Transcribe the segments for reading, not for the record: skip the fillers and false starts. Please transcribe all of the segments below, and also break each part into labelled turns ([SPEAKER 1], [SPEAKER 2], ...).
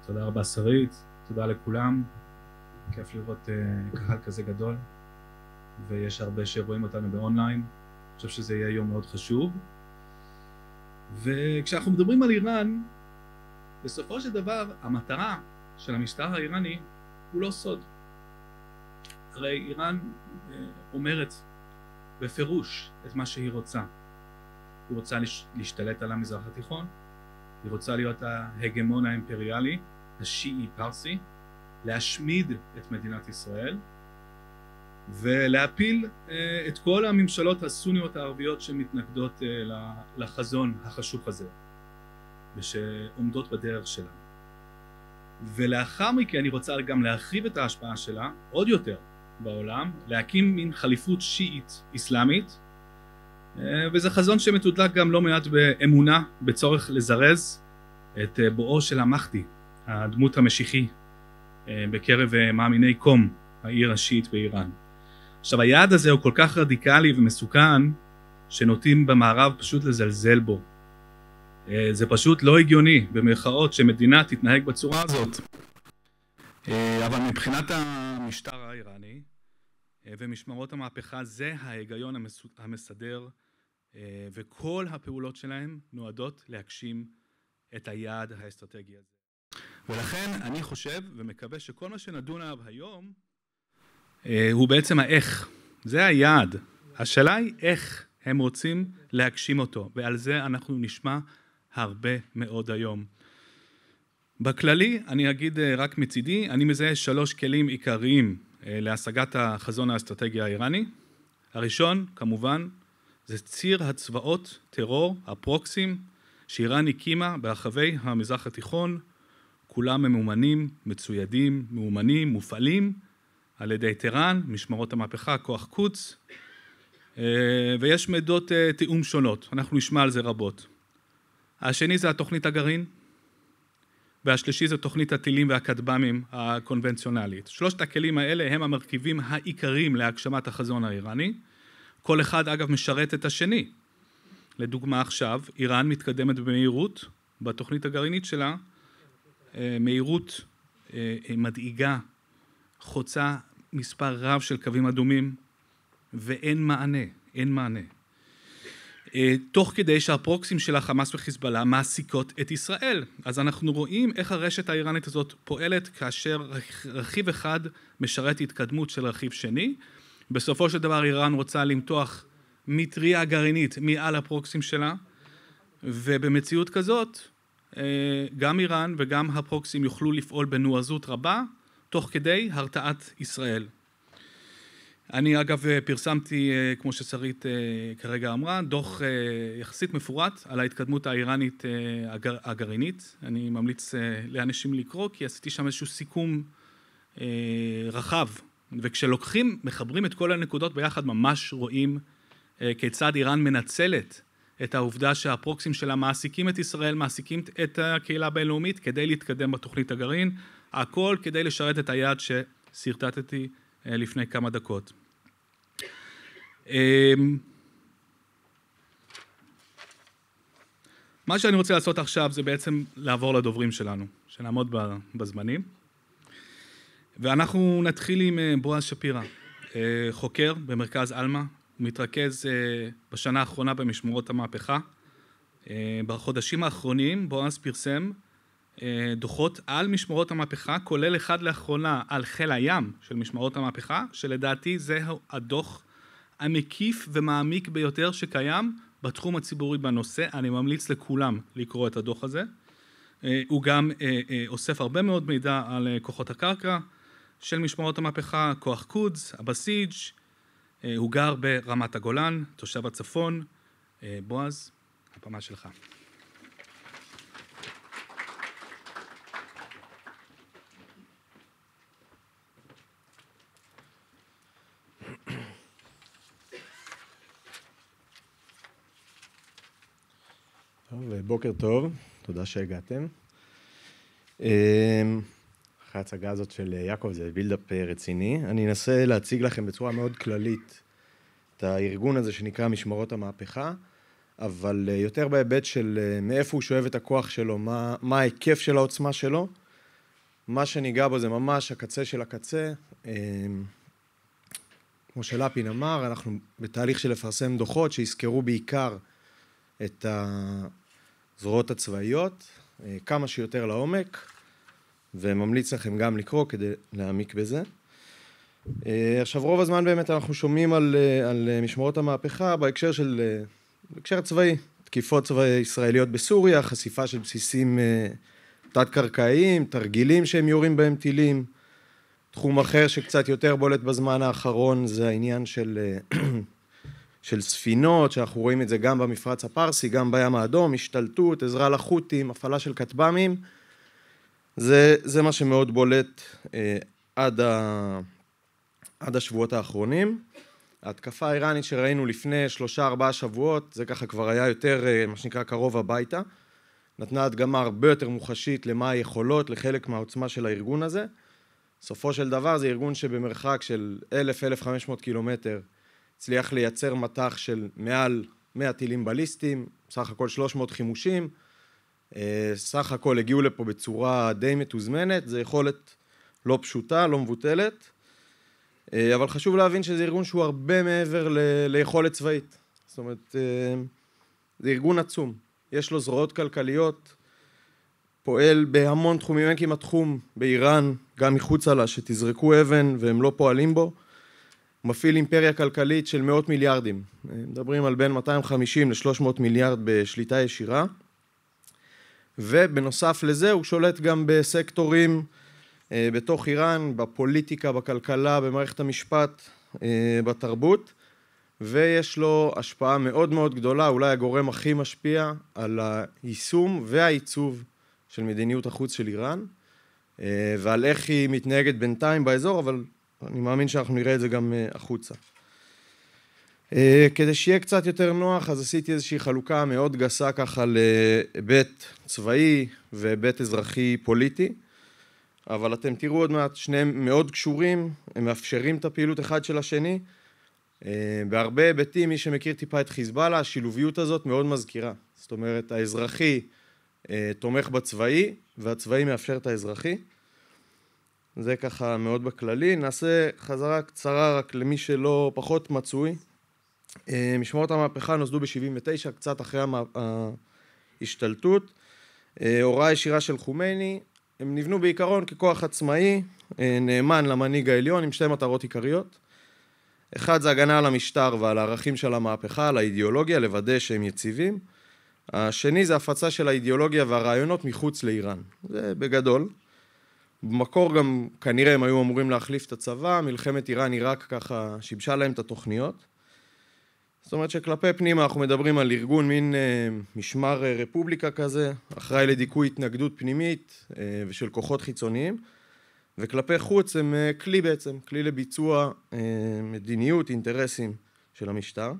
[SPEAKER 1] תודה רבה שרית, תודה לכולם, כיף לראות קהל כזה גדול, ויש הרבה שרואים אותנו באונליין, אני חושב שזה יהיה יום מאוד חשוב. וכשאנחנו מדברים על איראן, בסופו של דבר המטרה של המשטר האיראני הוא לא סוד. הרי איראן אומרת בפירוש את מה שהיא רוצה. היא רוצה להשתלט על המזרח התיכון, היא רוצה להיות ההגמון האימפריאלי, השיעי פרסי, להשמיד את מדינת ישראל ולהפיל את כל הממשלות הסוניות הערביות שמתנגדות לחזון החשוך הזה ושעומדות בדרך שלה. ולאחר מכן אני רוצה גם להרחיב את ההשפעה שלה עוד יותר בעולם, להקים מין חליפות שיעית אסלאמית, וזה חזון שמתודלק גם לא מעט באמונה בצורך לזרז את בואו של המחדי, הדמות המשיחי בקרב מאמיני קום, העיר השיעית באיראן. עכשיו היעד הזה הוא כל כך רדיקלי ומסוכן שנוטים במערב פשוט לזלזל בו. זה פשוט לא הגיוני במרכאות שמדינה תתנהג בצורה הזאת. אבל מבחינת המשטר האיראני ומשמרות המהפכה זה ההיגיון המסדר, וכל הפעולות שלהם נועדות להגשים את היעד האסטרטגי הזה. ולכן אני חושב ומקווה שכל מה שנדון עליו היום הוא בעצם האיך. זה היעד. השאלה היא איך הם רוצים להגשים אותו, ועל זה אנחנו נשמע הרבה מאוד היום. בכללי אני אגיד רק מצידי, אני מזהה 3 כלים עיקריים להשגת החזון האסטרטגי האיראני. הראשון כמובן זה ציר הצבאות טרור, הפרוקסים, שאיראן הקימה ברחבי המזרח התיכון, כולם ממומנים, מצוידים, מאומנים, מופעלים על ידי טהרן, משמרות המהפכה, כוח קודס, ויש מידות תיאום שונות, אנחנו נשמע על זה רבות. השני זה התוכנית הגרעין, והשלישי זה תוכנית הטילים והכטב"מים הקונבנציונלית. 3 הכלים האלה הם המרכיבים העיקריים להגשמת החזון האיראני, כל אחד אגב משרת את השני. לדוגמה עכשיו, איראן מתקדמת במהירות, בתוכנית הגרעינית שלה, מהירות מדאיגה, חוצה מספר רב של קווים אדומים, ואין מענה, אין מענה. תוך כדי שהפרוקסים של החמאס וחיזבאללה מעסיקות את ישראל. אז אנחנו רואים איך הרשת האיראנית הזאת פועלת כאשר רכיב אחד משרת התקדמות של רכיב שני. בסופו של דבר איראן רוצה למתוח מטריה גרעינית מעל הפרוקסים שלה, ובמציאות כזאת גם איראן וגם הפרוקסים יוכלו לפעול בנועזות רבה, תוך כדי הרתעת ישראל. אני אגב פרסמתי, כמו ששרית כרגע אמרה, דוח יחסית מפורט על ההתקדמות האיראנית הגרעינית. אני ממליץ לאנשים לקרוא, כי עשיתי שם איזשהו סיכום רחב, וכשלוקחים, מחברים את כל הנקודות ביחד, ממש רואים כיצד איראן מנצלת את העובדה שהפרוקסים שלה מעסיקים את ישראל, מעסיקים את הקהילה הבינלאומית כדי להתקדם בתוכנית הגרעין, הכל כדי לשרת את היעד שסרטטתי לפני כמה דקות. מה שאני רוצה לעשות עכשיו זה בעצם לעבור לדוברים שלנו, שנעמוד בזמנים. ואנחנו נתחיל עם בועז שפירא, חוקר במרכז אלמה, הוא מתרכז בשנה האחרונה במשמרות המהפכה. בחודשים האחרונים בועז פרסם דוחות על משמרות המהפכה, כולל אחד לאחרונה על חיל הים של משמרות המהפכה, שלדעתי זה הדוח המקיף ומעמיק ביותר שקיים בתחום הציבורי בנושא. אני ממליץ לכולם לקרוא את הדוח הזה. הוא גם אוסף הרבה מאוד מידע על כוחות הקרקע של משמרות המהפכה, כוח קודס, הבסיג'. הוא גר ברמת הגולן, תושב הצפון. בועז, הבמה שלך.
[SPEAKER 2] בוקר טוב, תודה שהגעתם. אחרי ההצגה הזאת של יעקב, זה בילדאפ רציני. אני אנסה להציג לכם בצורה מאוד כללית את הארגון הזה שנקרא משמרות המהפכה, אבל יותר בהיבט של מאיפה הוא שואב את הכוח שלו, מה ההיקף של העוצמה שלו, מה שניגע בו זה ממש הקצה של הקצה. כמו שלפין אמר, אנחנו בתהליך של לפרסם דוחות שיזכרו בעיקר את הזרועות הצבאיות, כמה שיותר לעומק, וממליץ לכם גם לקרוא כדי להעמיק בזה. עכשיו, רוב הזמן באמת אנחנו שומעים על משמרות המהפכה בהקשר צבאי, תקיפות ישראליות בסוריה, חשיפה של בסיסים תת-קרקעיים, תרגילים שהם יורים בהם טילים. תחום אחר שקצת יותר בולט בזמן האחרון זה העניין של ספינות, שאנחנו רואים את זה גם במפרץ הפרסי, גם בים האדום, השתלטות, עזרה לחות'ים, הפעלה של כטב"מים. זה מה שמאוד בולט עד השבועות האחרונים. ההתקפה האיראנית שראינו לפני 3-4 שבועות, זה ככה כבר היה יותר, מה שנקרא, קרוב הביתה. נתנה הדגמה הרבה יותר מוחשית למה היכולות, לחלק מהעוצמה של הארגון הזה. סופו של דבר זה ארגון שבמרחק של 1,000-1,500 קילומטר הצליח לייצר מטח של מעל 100 טילים בליסטיים, סך הכל 300 חימושים. סך הכל הגיעו לפה בצורה די מתוזמנת, זה יכולת לא פשוטה, לא מבוטלת. אבל חשוב להבין שזה ארגון שהוא הרבה מעבר ליכולת צבאית. זאת אומרת, זה ארגון עצום. יש לו זרועות כלכליות, פועל בהמון תחומים, אין כמעט תחום באיראן, גם מחוצה לה, שתזרקו אבן והם לא פועלים בו. מפעיל אימפריה כלכלית של מאות מיליארדים. מדברים על בין 250 ל-300 מיליארד בשליטה ישירה. ובנוסף לזה הוא שולט גם בסקטורים בתוך איראן, בפוליטיקה, בכלכלה, במערכת המשפט, בתרבות, ויש לו השפעה מאוד מאוד גדולה, אולי הגורם הכי משפיע על היישום והעיצוב של מדיניות החוץ של איראן, ועל איך היא מתנהגת בינתיים באזור, אבל אני מאמין שאנחנו נראה את זה גם החוצה. כדי שיהיה קצת יותר נוח, אז עשיתי איזושהי חלוקה מאוד גסה ככה להיבט צבאי והיבט אזרחי פוליטי, אבל אתם תראו עוד מעט, שניהם מאוד קשורים, הם מאפשרים את הפעילות אחד של השני. בהרבה היבטים, מי שמכיר טיפה את חיזבאללה, השילוביות הזאת מאוד מזכירה. זאת אומרת, האזרחי תומך בצבאי, והצבאי מאפשר את האזרחי. זה ככה מאוד בכללי. נעשה חזרה קצרה רק למי שלא פחות מצוי. משמרות המהפכה נוסדו ב-79, קצת אחרי ההשתלטות. הוראה ישירה של חומייני, הם נבנו בעיקרון ככוח עצמאי, נאמן למנהיג העליון עם שתי מטרות עיקריות. אחד זה הגנה על המשטר ועל הערכים של המהפכה, על האידיאולוגיה, לוודא שהם יציבים. השני זה הפצה של האידיאולוגיה והרעיונות מחוץ לאיראן. זה בגדול. במקור גם כנראה הם היו אמורים להחליף את הצבא, מלחמת איראן-עיראק ככה שיבשה להם את התוכניות. זאת אומרת שכלפי פנימה אנחנו מדברים על ארגון מין משמר רפובליקה כזה, אחראי לדיכוי התנגדות פנימית ושל כוחות חיצוניים, וכלפי חוץ הם כלי בעצם, כלי לביצוע מדיניות, אינטרסים של המשטר.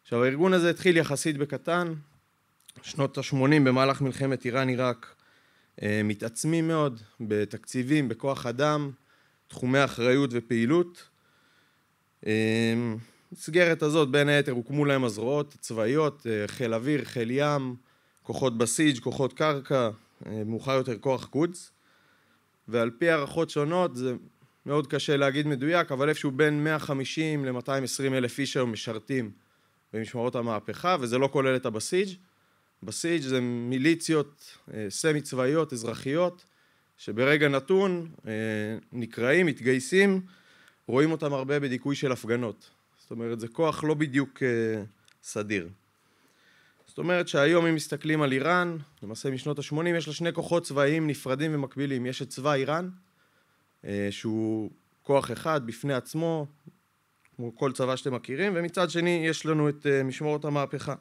[SPEAKER 2] עכשיו הארגון הזה התחיל יחסית בקטן, שנות ה-80 במהלך מלחמת איראן-עיראק מתעצמים מאוד בתקציבים, בכוח אדם, תחומי אחריות ופעילות. במסגרת הזאת בין היתר הוקמו להם הזרועות צבאיות, חיל אוויר, חיל ים, כוחות בסיג', כוחות קרקע, מאוחר יותר כוח קודס. ועל פי הערכות שונות, זה מאוד קשה להגיד מדויק, אבל איפשהו בין 150 ל-220 אלף איש היום משרתים במשמרות המהפכה, וזה לא כולל את הבסיג'. בסיג' זה מיליציות סמי צבאיות, אזרחיות, שברגע נתון נקראים, מתגייסים, רואים אותם הרבה בדיכוי של הפגנות. זאת אומרת, זה כוח לא בדיוק סדיר. זאת אומרת שהיום אם מסתכלים על איראן, למעשה משנות ה-80, יש לה שני כוחות צבאיים נפרדים ומקבילים. יש את צבא איראן, שהוא כוח אחד בפני עצמו, כמו כל צבא שאתם מכירים, ומצד שני יש לנו את משמרות המהפכה.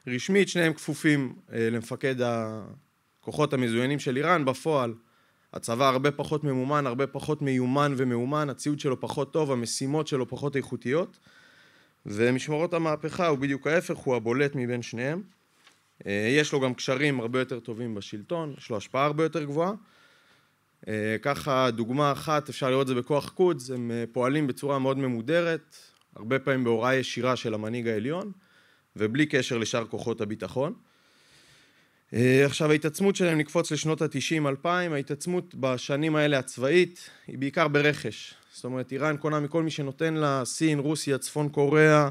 [SPEAKER 2] רשמית שניהם כפופים למפקד הכוחות המזוינים של איראן, בפועל הצבא הרבה פחות ממומן, הרבה פחות מיומן ומאומן, הציוד שלו פחות טוב, המשימות שלו פחות איכותיות, ומשמרות המהפכה הוא בדיוק ההפך, הוא הבולט מבין שניהם. יש לו גם קשרים הרבה יותר טובים בשלטון, יש לו השפעה הרבה יותר גבוהה. ככה דוגמה אחת, אפשר לראות את זה בכוח קודס, הם פועלים בצורה מאוד ממודרת, הרבה פעמים בהוראה ישירה של המנהיג העליון, ובלי קשר לשאר כוחות הביטחון. עכשיו ההתעצמות שלהם נקפוץ לשנות ה-90-2000, ההתעצמות בשנים האלה הצבאית היא בעיקר ברכש. זאת אומרת, איראן קונה מכל מי שנותן לה, סין, רוסיה, צפון קוריאה,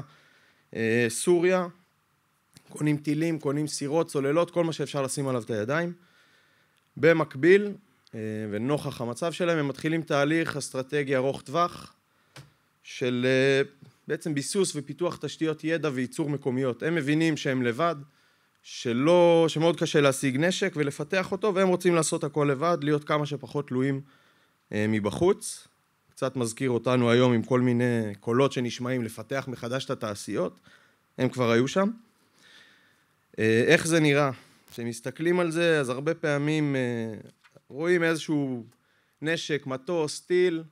[SPEAKER 2] סוריה, קונים טילים, קונים סירות, צוללות, כל מה שאפשר לשים עליו את הידיים. במקביל, ונוכח המצב שלהם, הם מתחילים תהליך אסטרטגי ארוך טווח של בעצם ביסוס ופיתוח תשתיות ידע וייצור מקומיות. הם מבינים שהם לבד, שמאוד קשה להשיג נשק ולפתח אותו, והם רוצים לעשות הכל לבד, להיות כמה שפחות תלויים מבחוץ. קצת מזכיר אותנו היום עם כל מיני קולות שנשמעים לפתח מחדש את התעשיות, הם כבר היו שם. איך זה נראה? כשמסתכלים על זה, אז הרבה פעמים רואים איזשהו נשק, מטוס, טיל,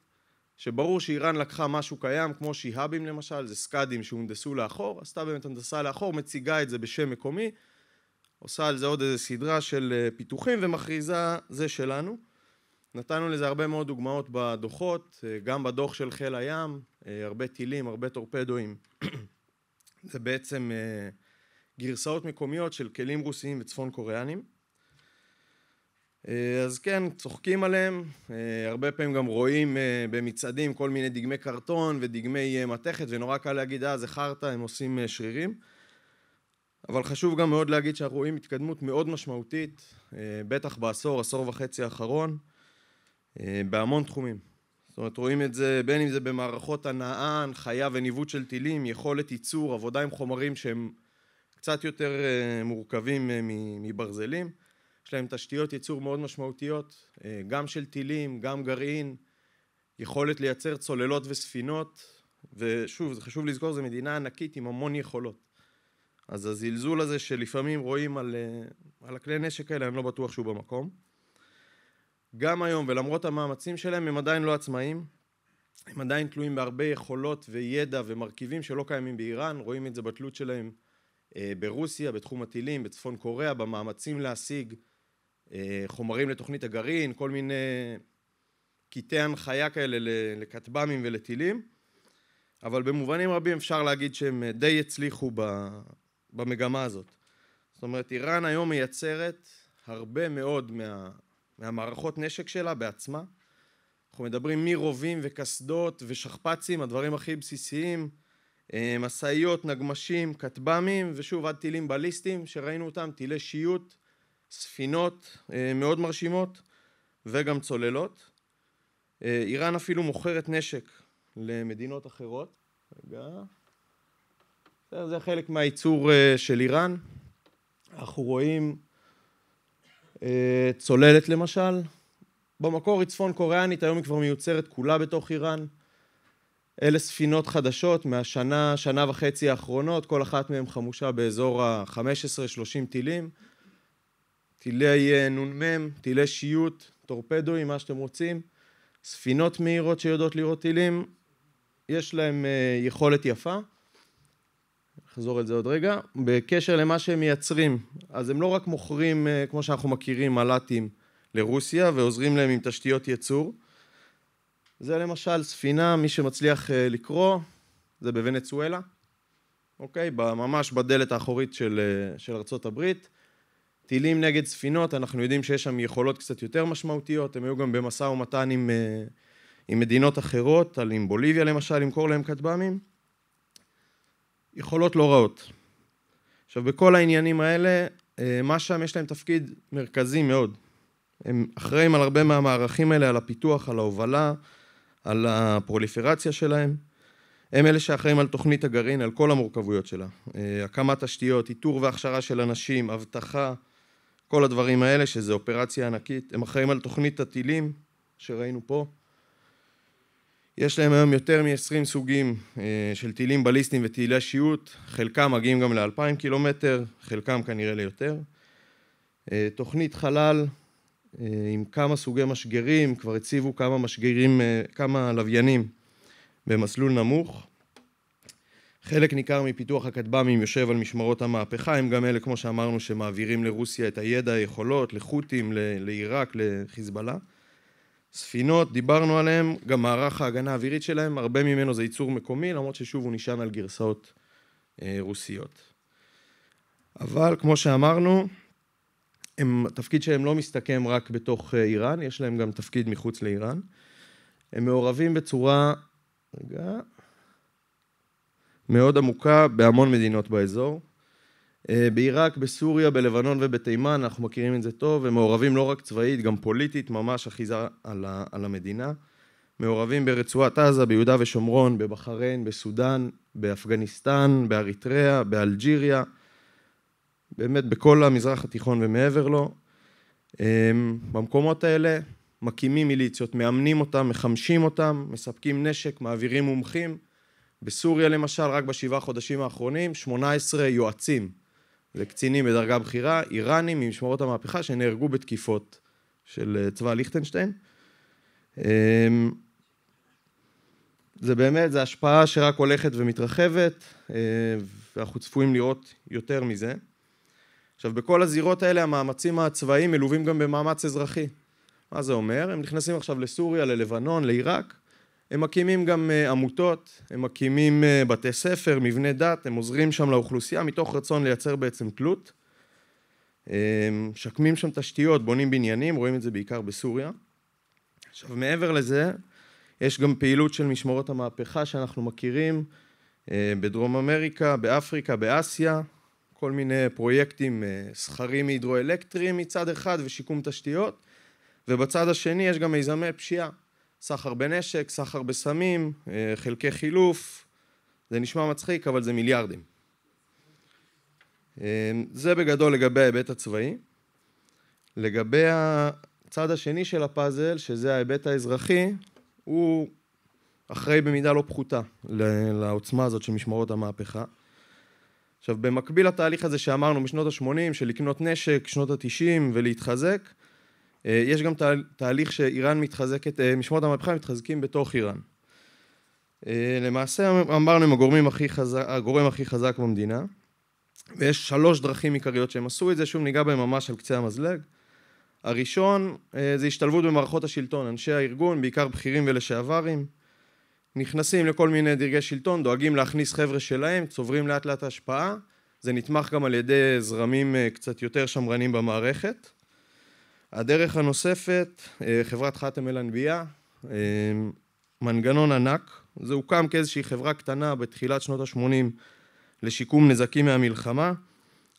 [SPEAKER 2] שברור שאיראן לקחה משהו קיים, כמו שיהאבים למשל, זה סקאדים שהונדסו לאחור, עשתה באמת הנדסה לאחור, מציגה את זה בשם מקומי, עושה על זה עוד איזו סדרה של פיתוחים ומכריזה זה שלנו. נתנו לזה הרבה מאוד דוגמאות בדוחות, גם בדוח של חיל הים, הרבה טילים, הרבה טורפדואים. זה בעצם גרסאות מקומיות של כלים רוסיים וצפון קוריאנים. אז כן, צוחקים עליהם, הרבה פעמים גם רואים במצעדים כל מיני דגמי קרטון ודגמי מתכת, ונורא קל להגיד, זה חרטא, הם עושים שרירים. אבל חשוב גם מאוד להגיד שאנחנו רואים התקדמות מאוד משמעותית, בטח בעשור, עשור וחצי האחרון, בהמון תחומים. זאת אומרת, רואים את זה, בין אם זה במערכות הנעה, הנחיה וניווט של טילים, יכולת ייצור, עבודה עם חומרים שהם קצת יותר מורכבים מברזלים. יש להם תשתיות ייצור מאוד משמעותיות, גם של טילים, גם גרעין, יכולת לייצר צוללות וספינות, ושוב, זה חשוב לזכור, זו מדינה ענקית עם המון יכולות. אז הזלזול הזה שלפעמים רואים על הכלי נשק האלה, אני לא בטוח שהוא במקום. גם היום, ולמרות המאמצים שלהם, הם עדיין לא עצמאים, הם עדיין תלויים בהרבה יכולות וידע ומרכיבים שלא קיימים באיראן, רואים את זה בתלות שלהם ברוסיה, בתחום הטילים, בצפון קוריאה, במאמצים להשיג חומרים לתוכנית הגרעין, כל מיני קטעי הנחיה כאלה לכטב"מים ולטילים, אבל במובנים רבים אפשר להגיד שהם די הצליחו במגמה הזאת. זאת אומרת, איראן היום מייצרת הרבה מאוד מהמערכות נשק שלה בעצמה. אנחנו מדברים מרובים וקסדות ושכפ"צים, הדברים הכי בסיסיים, מסעיות, נגמשים, כטב"מים, ושוב עד טילים בליסטיים שראינו אותם, טילי שיוט, ספינות מאוד מרשימות וגם צוללות. איראן אפילו מוכרת נשק למדינות אחרות. רגע. זה חלק מהייצור של איראן. אנחנו רואים צוללת למשל. במקור היא צפון קוריאנית, היום היא כבר מיוצרת כולה בתוך איראן. אלה ספינות חדשות מהשנה, שנה וחצי האחרונות, כל אחת מהן חמושה באזור ה-15-30 טילים. טילי נ"מ, טילי שיוט, טורפדואים, מה שאתם רוצים. ספינות מהירות שיודעות לראות טילים, יש להם יכולת יפה. נחזור את זה עוד רגע. בקשר למה שהם מייצרים, אז הם לא רק מוכרים, כמו שאנחנו מכירים, מל"טים לרוסיה, ועוזרים להם עם תשתיות ייצור. זה למשל ספינה, מי שמצליח לקרוא, זה בוונצואלה, אוקיי? ממש בדלת האחורית של ארצות הברית. טילים נגד ספינות, אנחנו יודעים שיש שם יכולות קצת יותר משמעותיות, הם היו גם במשא ומתן עם מדינות אחרות, עם בוליביה למשל, למכור להם כטב"מים. יכולות לא רעות. עכשיו, בכל העניינים האלה, מה שם יש להם תפקיד מרכזי מאוד. הם אחראים על הרבה מהמערכים האלה, על הפיתוח, על ההובלה, על הפרוליפרציה שלהם. הם אלה שאחראים על תוכנית הגרעין, על כל המורכבויות שלה. הקמת תשתיות, איתור והכשרה של אנשים, אבטחה, כל הדברים האלה, שזה אופרציה ענקית. הם אחראים על תוכנית הטילים, שראינו פה. יש להם היום יותר מ-20 סוגים של טילים בליסטיים וטילי שיוט, חלקם מגיעים גם ל-2,000 קילומטר, חלקם כנראה ליותר. תוכנית חלל עם כמה סוגי משגרים, כבר הציבו כמה משגרים, כמה לוויינים במסלול נמוך. חלק ניכר מפיתוח הכטב"מים יושב על משמרות המהפכה, הם גם אלה, כמו שאמרנו, שמעבירים לרוסיה את הידע, היכולות, לחות'ים, לעיראק, לחיזבאללה. ספינות, דיברנו עליהם, גם מערך ההגנה האווירית שלהם, הרבה ממנו זה ייצור מקומי, למרות ששוב הוא נשען על גרסאות רוסיות. אבל כמו שאמרנו, התפקיד שלהם לא מסתכם רק בתוך איראן, יש להם גם תפקיד מחוץ לאיראן. הם מעורבים בצורה, מאוד עמוקה בהמון מדינות באזור. בעיראק, בסוריה, בלבנון ובתימן, אנחנו מכירים את זה טוב, הם מעורבים לא רק צבאית, גם פוליטית, ממש אחיזה על המדינה. מעורבים ברצועת עזה, ביהודה ושומרון, בבחריין, בסודאן, באפגניסטן, באריתריאה, באלג'יריה, באמת בכל המזרח התיכון ומעבר לו. במקומות האלה מקימים מיליציות, מאמנים אותם, מחמשים אותם, מספקים נשק, מעבירים מומחים. בסוריה למשל, רק בשבעה חודשים האחרונים, 18 יועצים לקצינים בדרגה בכירה, איראנים ממשמרות המהפכה שנהרגו בתקיפות של צבא ליכטנשטיין. זה באמת, זה השפעה שרק הולכת ומתרחבת, ואנחנו צפויים לראות יותר מזה. עכשיו, בכל הזירות האלה, המאמצים הצבאיים מלווים גם במאמץ אזרחי. מה זה אומר? הם נכנסים עכשיו לסוריה, ללבנון, לעיראק, הם מקימים גם עמותות, הם מקימים בתי ספר, מבני דת, הם עוזרים שם לאוכלוסייה, מתוך רצון לייצר בעצם תלות. שקמים שם תשתיות, בונים בניינים, רואים את זה בעיקר בסוריה. עכשיו, מעבר לזה, יש גם פעילות של משמרות המהפכה שאנחנו מכירים בדרום אמריקה, באפריקה, באסיה, כל מיני פרויקטים סחרים הידרואלקטריים מצד אחד ושיקום תשתיות, ובצד השני יש גם מיזמי פשיעה, סחר בנשק, סחר בסמים, חלקי חילוף, זה נשמע מצחיק אבל זה מיליארדים. זה בגדול לגבי ההיבט הצבאי. לגבי הצד השני של הפאזל, שזה ההיבט האזרחי, הוא אחראי במידה לא פחותה לעוצמה הזאת של משמרות המהפכה. עכשיו, במקביל לתהליך הזה שאמרנו משנות ה-80, של לקנות נשק, שנות ה-90 ולהתחזק, יש גם תהליך שאיראן מתחזקת, משמרות המהפכה מתחזקים בתוך איראן. למעשה, אמרנו הם הגורם הכי חזק במדינה, ויש 3 דרכים עיקריות שהם עשו את זה, שוב ניגע בהם ממש על קצה המזלג. הראשון, זה השתלבות במערכות השלטון, אנשי הארגון, בעיקר בכירים ולשעברים, נכנסים לכל מיני דרגי שלטון, דואגים להכניס חבר'ה שלהם, צוברים לאט לאט השפעה, זה נתמך גם על ידי זרמים קצת יותר שמרנים במערכת. הדרך הנוספת, חברת חאתם אל-אנבייה, מנגנון ענק, זה הוקם כאיזושהי חברה קטנה בתחילת שנות ה-80 לשיקום נזקים מהמלחמה,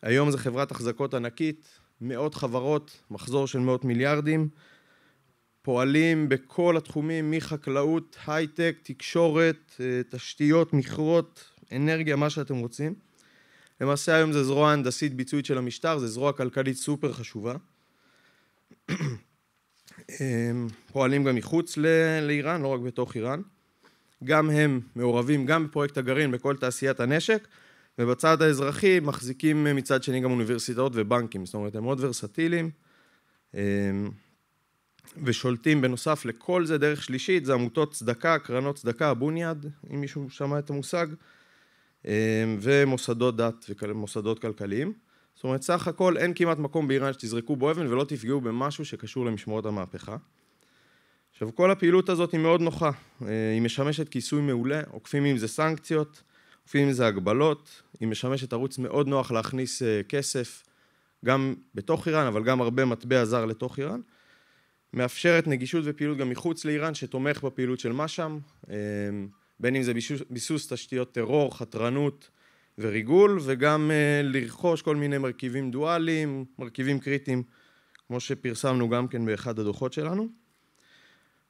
[SPEAKER 2] היום זה חברת החזקות ענקית, מאות חברות, מחזור של מאות מיליארדים, פועלים בכל התחומים, מחקלאות, הייטק, תקשורת, תשתיות, מכרות, אנרגיה, מה שאתם רוצים. למעשה היום זה זרוע הנדסית ביצועית של המשטר, זה זרוע כלכלית סופר חשובה. פועלים גם מחוץ לאיראן, לא רק בתוך איראן. גם הם מעורבים גם בפרויקט הגרעין, בכל תעשיית הנשק, ובצד האזרחי מחזיקים מצד שני גם אוניברסיטאות ובנקים, זאת אומרת הם מאוד ורסטיליים, ושולטים בנוסף לכל זה דרך שלישית, זה עמותות צדקה, קרנות צדקה, בוניאד, אם מישהו שמע את המושג, ומוסדות דת ומוסדות כלכליים. זאת אומרת, סך הכל אין כמעט מקום באיראן שתזרקו בו אבן ולא תפגעו במשהו שקשור למשמרות המהפכה. עכשיו, כל הפעילות הזאת היא מאוד נוחה, היא משמשת כיסוי מעולה, עוקפים עם זה סנקציות, עוקפים עם זה הגבלות, היא משמשת ערוץ מאוד נוח להכניס כסף, גם בתוך איראן, אבל גם הרבה מטבע זר לתוך איראן, מאפשרת נגישות ופעילות גם מחוץ לאיראן, שתומך בפעילות של משם, בין אם זה ביסוס תשתיות טרור, חתרנות וריגול, וגם לרכוש כל מיני מרכיבים דואליים, מרכיבים קריטיים, כמו שפרסמנו גם כן באחד הדוחות שלנו.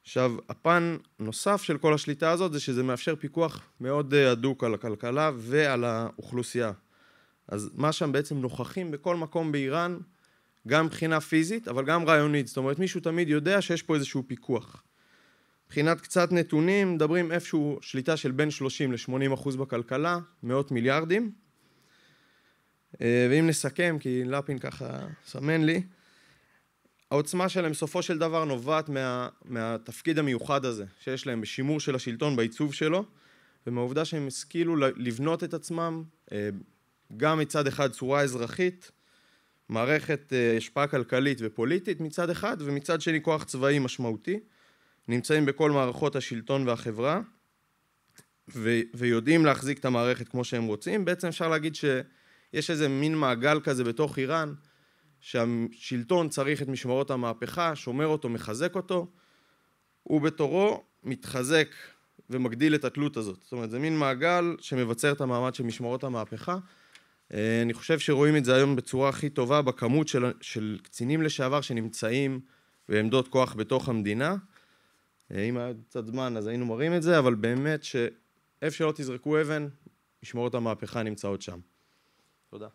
[SPEAKER 2] עכשיו, הפן נוסף של כל השליטה הזאת זה שזה מאפשר פיקוח מאוד הדוק על הכלכלה ועל האוכלוסייה. אז מה שם בעצם נוכחים בכל מקום באיראן, גם מבחינה פיזית, אבל גם רעיונית. זאת אומרת, מישהו תמיד יודע שיש פה איזשהו פיקוח. מבחינת קצת נתונים, מדברים איפשהו שליטה של בין 30 ל-80% בכלכלה, מאות מיליארדים. ואם נסכם, כי לפין ככה סמן לי, העוצמה שלהם סופו של דבר נובעת מהתפקיד המיוחד הזה, שיש להם בשימור של השלטון, בעיצוב שלו, ומהעובדה שהם השכילו לבנות את עצמם, גם מצד אחד צורה אזרחית, מערכת השפעה כלכלית ופוליטית מצד אחד, ומצד שני כוח צבאי משמעותי, נמצאים בכל מערכות השלטון והחברה, ויודעים להחזיק את המערכת כמו שהם רוצים. בעצם אפשר להגיד שיש איזה מין מעגל כזה בתוך איראן, שהשלטון צריך את משמרות המהפכה, שומר אותו, מחזק אותו, הוא בתורו מתחזק ומגדיל את התלות הזאת. זאת אומרת, זה מין מעגל שמבצר את המעמד של משמרות המהפכה. אני חושב שרואים את זה היום בצורה הכי טובה בכמות של קצינים לשעבר שנמצאים בעמדות כוח בתוך המדינה. אם היה קצת זמן אז היינו מראים את זה, אבל באמת שאיפה שלא תזרקו אבן, משמרות המהפכה נמצאות שם. תודה.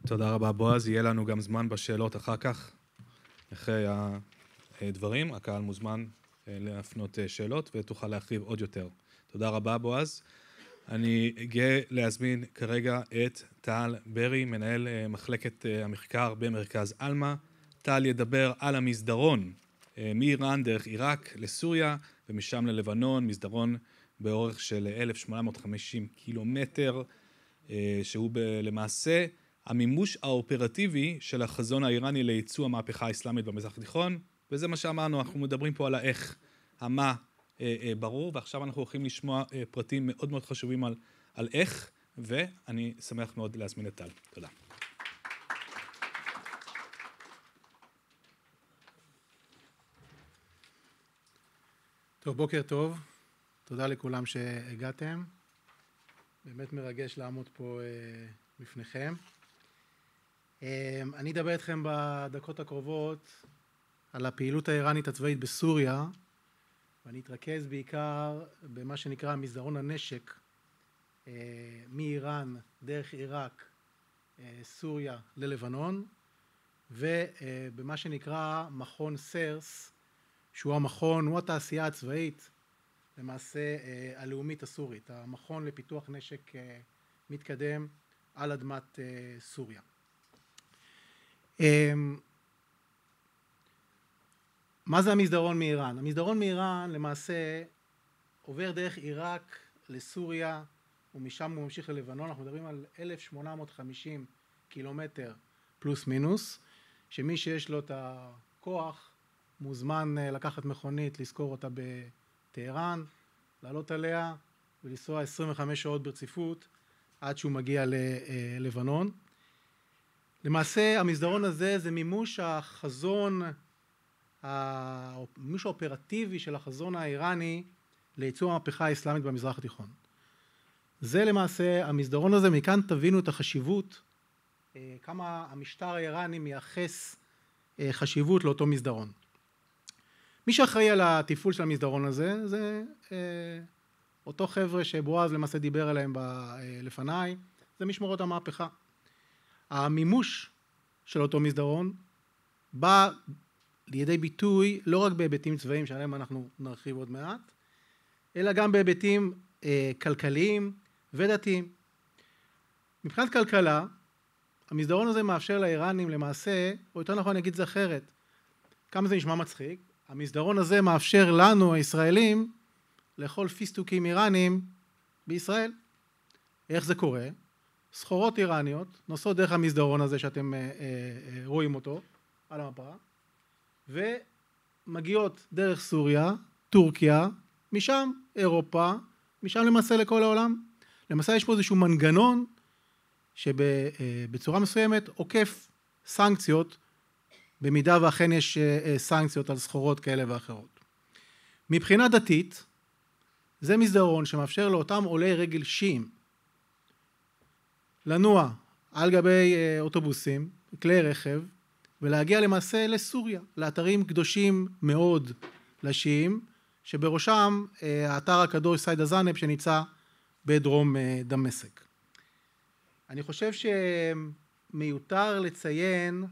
[SPEAKER 1] תודה רבה בועז, יהיה לנו גם זמן בשאלות אחר כך, אחרי הדברים, הקהל מוזמן להפנות שאלות ותוכל להרחיב עוד יותר. תודה רבה בועז. אני גאה להזמין כרגע את טל ברי, מנהל מחלקת המחקר במרכז אלמה. טל ידבר על המסדרון מאיראן דרך עיראק לסוריה ומשם ללבנון, מסדרון באורך של 1,850 קילומטר, שהוא למעשה המימוש האופרטיבי של החזון האיראני לייצוא המהפכה האסלאמית במזרח התיכון, וזה מה שאמרנו, אנחנו מדברים פה על האיך, המה ברור, ועכשיו אנחנו הולכים לשמוע פרטים מאוד מאוד חשובים על איך, ואני שמח מאוד להזמין את טל. תודה.
[SPEAKER 3] טוב, בוקר טוב. תודה לכולם שהגעתם. באמת מרגש לעמוד פה בפניכם. אני אדבר איתכם בדקות הקרובות על הפעילות האיראנית הצבאית בסוריה, ואני אתרכז בעיקר במה שנקרא מסדרון הנשק מאיראן דרך עיראק, סוריה ללבנון, ובמה שנקרא מכון סרס, שהוא המכון, הוא התעשייה הצבאית למעשה הלאומית הסורית, המכון לפיתוח נשק מתקדם על אדמת סוריה. מה זה המסדרון מאיראן? המסדרון מאיראן למעשה עובר דרך עיראק לסוריה ומשם הוא ממשיך ללבנון. אנחנו מדברים על 1,850 קילומטר פלוס מינוס, שמי שיש לו את הכוח מוזמן לקחת מכונית, לזכור אותה בטהרן, לעלות עליה ולנסוע 25 שעות ברציפות עד שהוא מגיע ללבנון. למעשה המסדרון הזה זה מימוש החזון, מימוש האופרטיבי של החזון האיראני לייצוא המהפכה האסלאמית במזרח התיכון. זה למעשה המסדרון הזה, מכאן תבינו את החשיבות, כמה המשטר האיראני מייחס חשיבות לאותו מסדרון. מי שאחראי על התפעול של המסדרון הזה זה אותו חבר'ה שבועז למעשה דיבר עליהם לפניי, זה משמרות המהפכה. המימוש של אותו מסדרון בא לידי ביטוי לא רק בהיבטים צבאיים שעליהם אנחנו נרחיב עוד מעט, אלא גם בהיבטים כלכליים ודתיים. מבחינת כלכלה, המסדרון הזה מאפשר לאיראנים למעשה, או יותר נכון אני אגיד זה אחרת, כמה זה נשמע מצחיק, המסדרון הזה מאפשר לנו הישראלים לאכול פיסטוקים איראנים בישראל. איך זה קורה? סחורות איראניות נוסעות דרך המסדרון הזה שאתם רואים אותו על המפה, ומגיעות דרך סוריה, טורקיה, משם אירופה, משם למעשה לכל העולם. למעשה יש פה איזשהו מנגנון שבצורה מסוימת עוקף סנקציות, במידה ואכן יש סנקציות על סחורות כאלה ואחרות. מבחינה דתית, זה מסדרון שמאפשר לאותם עולי רגל שיעים לנוע על גבי אוטובוסים, כלי רכב, ולהגיע למעשה לסוריה, לאתרים קדושים מאוד לשיעים, שבראשם האתר הקדוש סייד א-זאנב שנמצא בדרום דמשק. אני חושב שמיותר לציין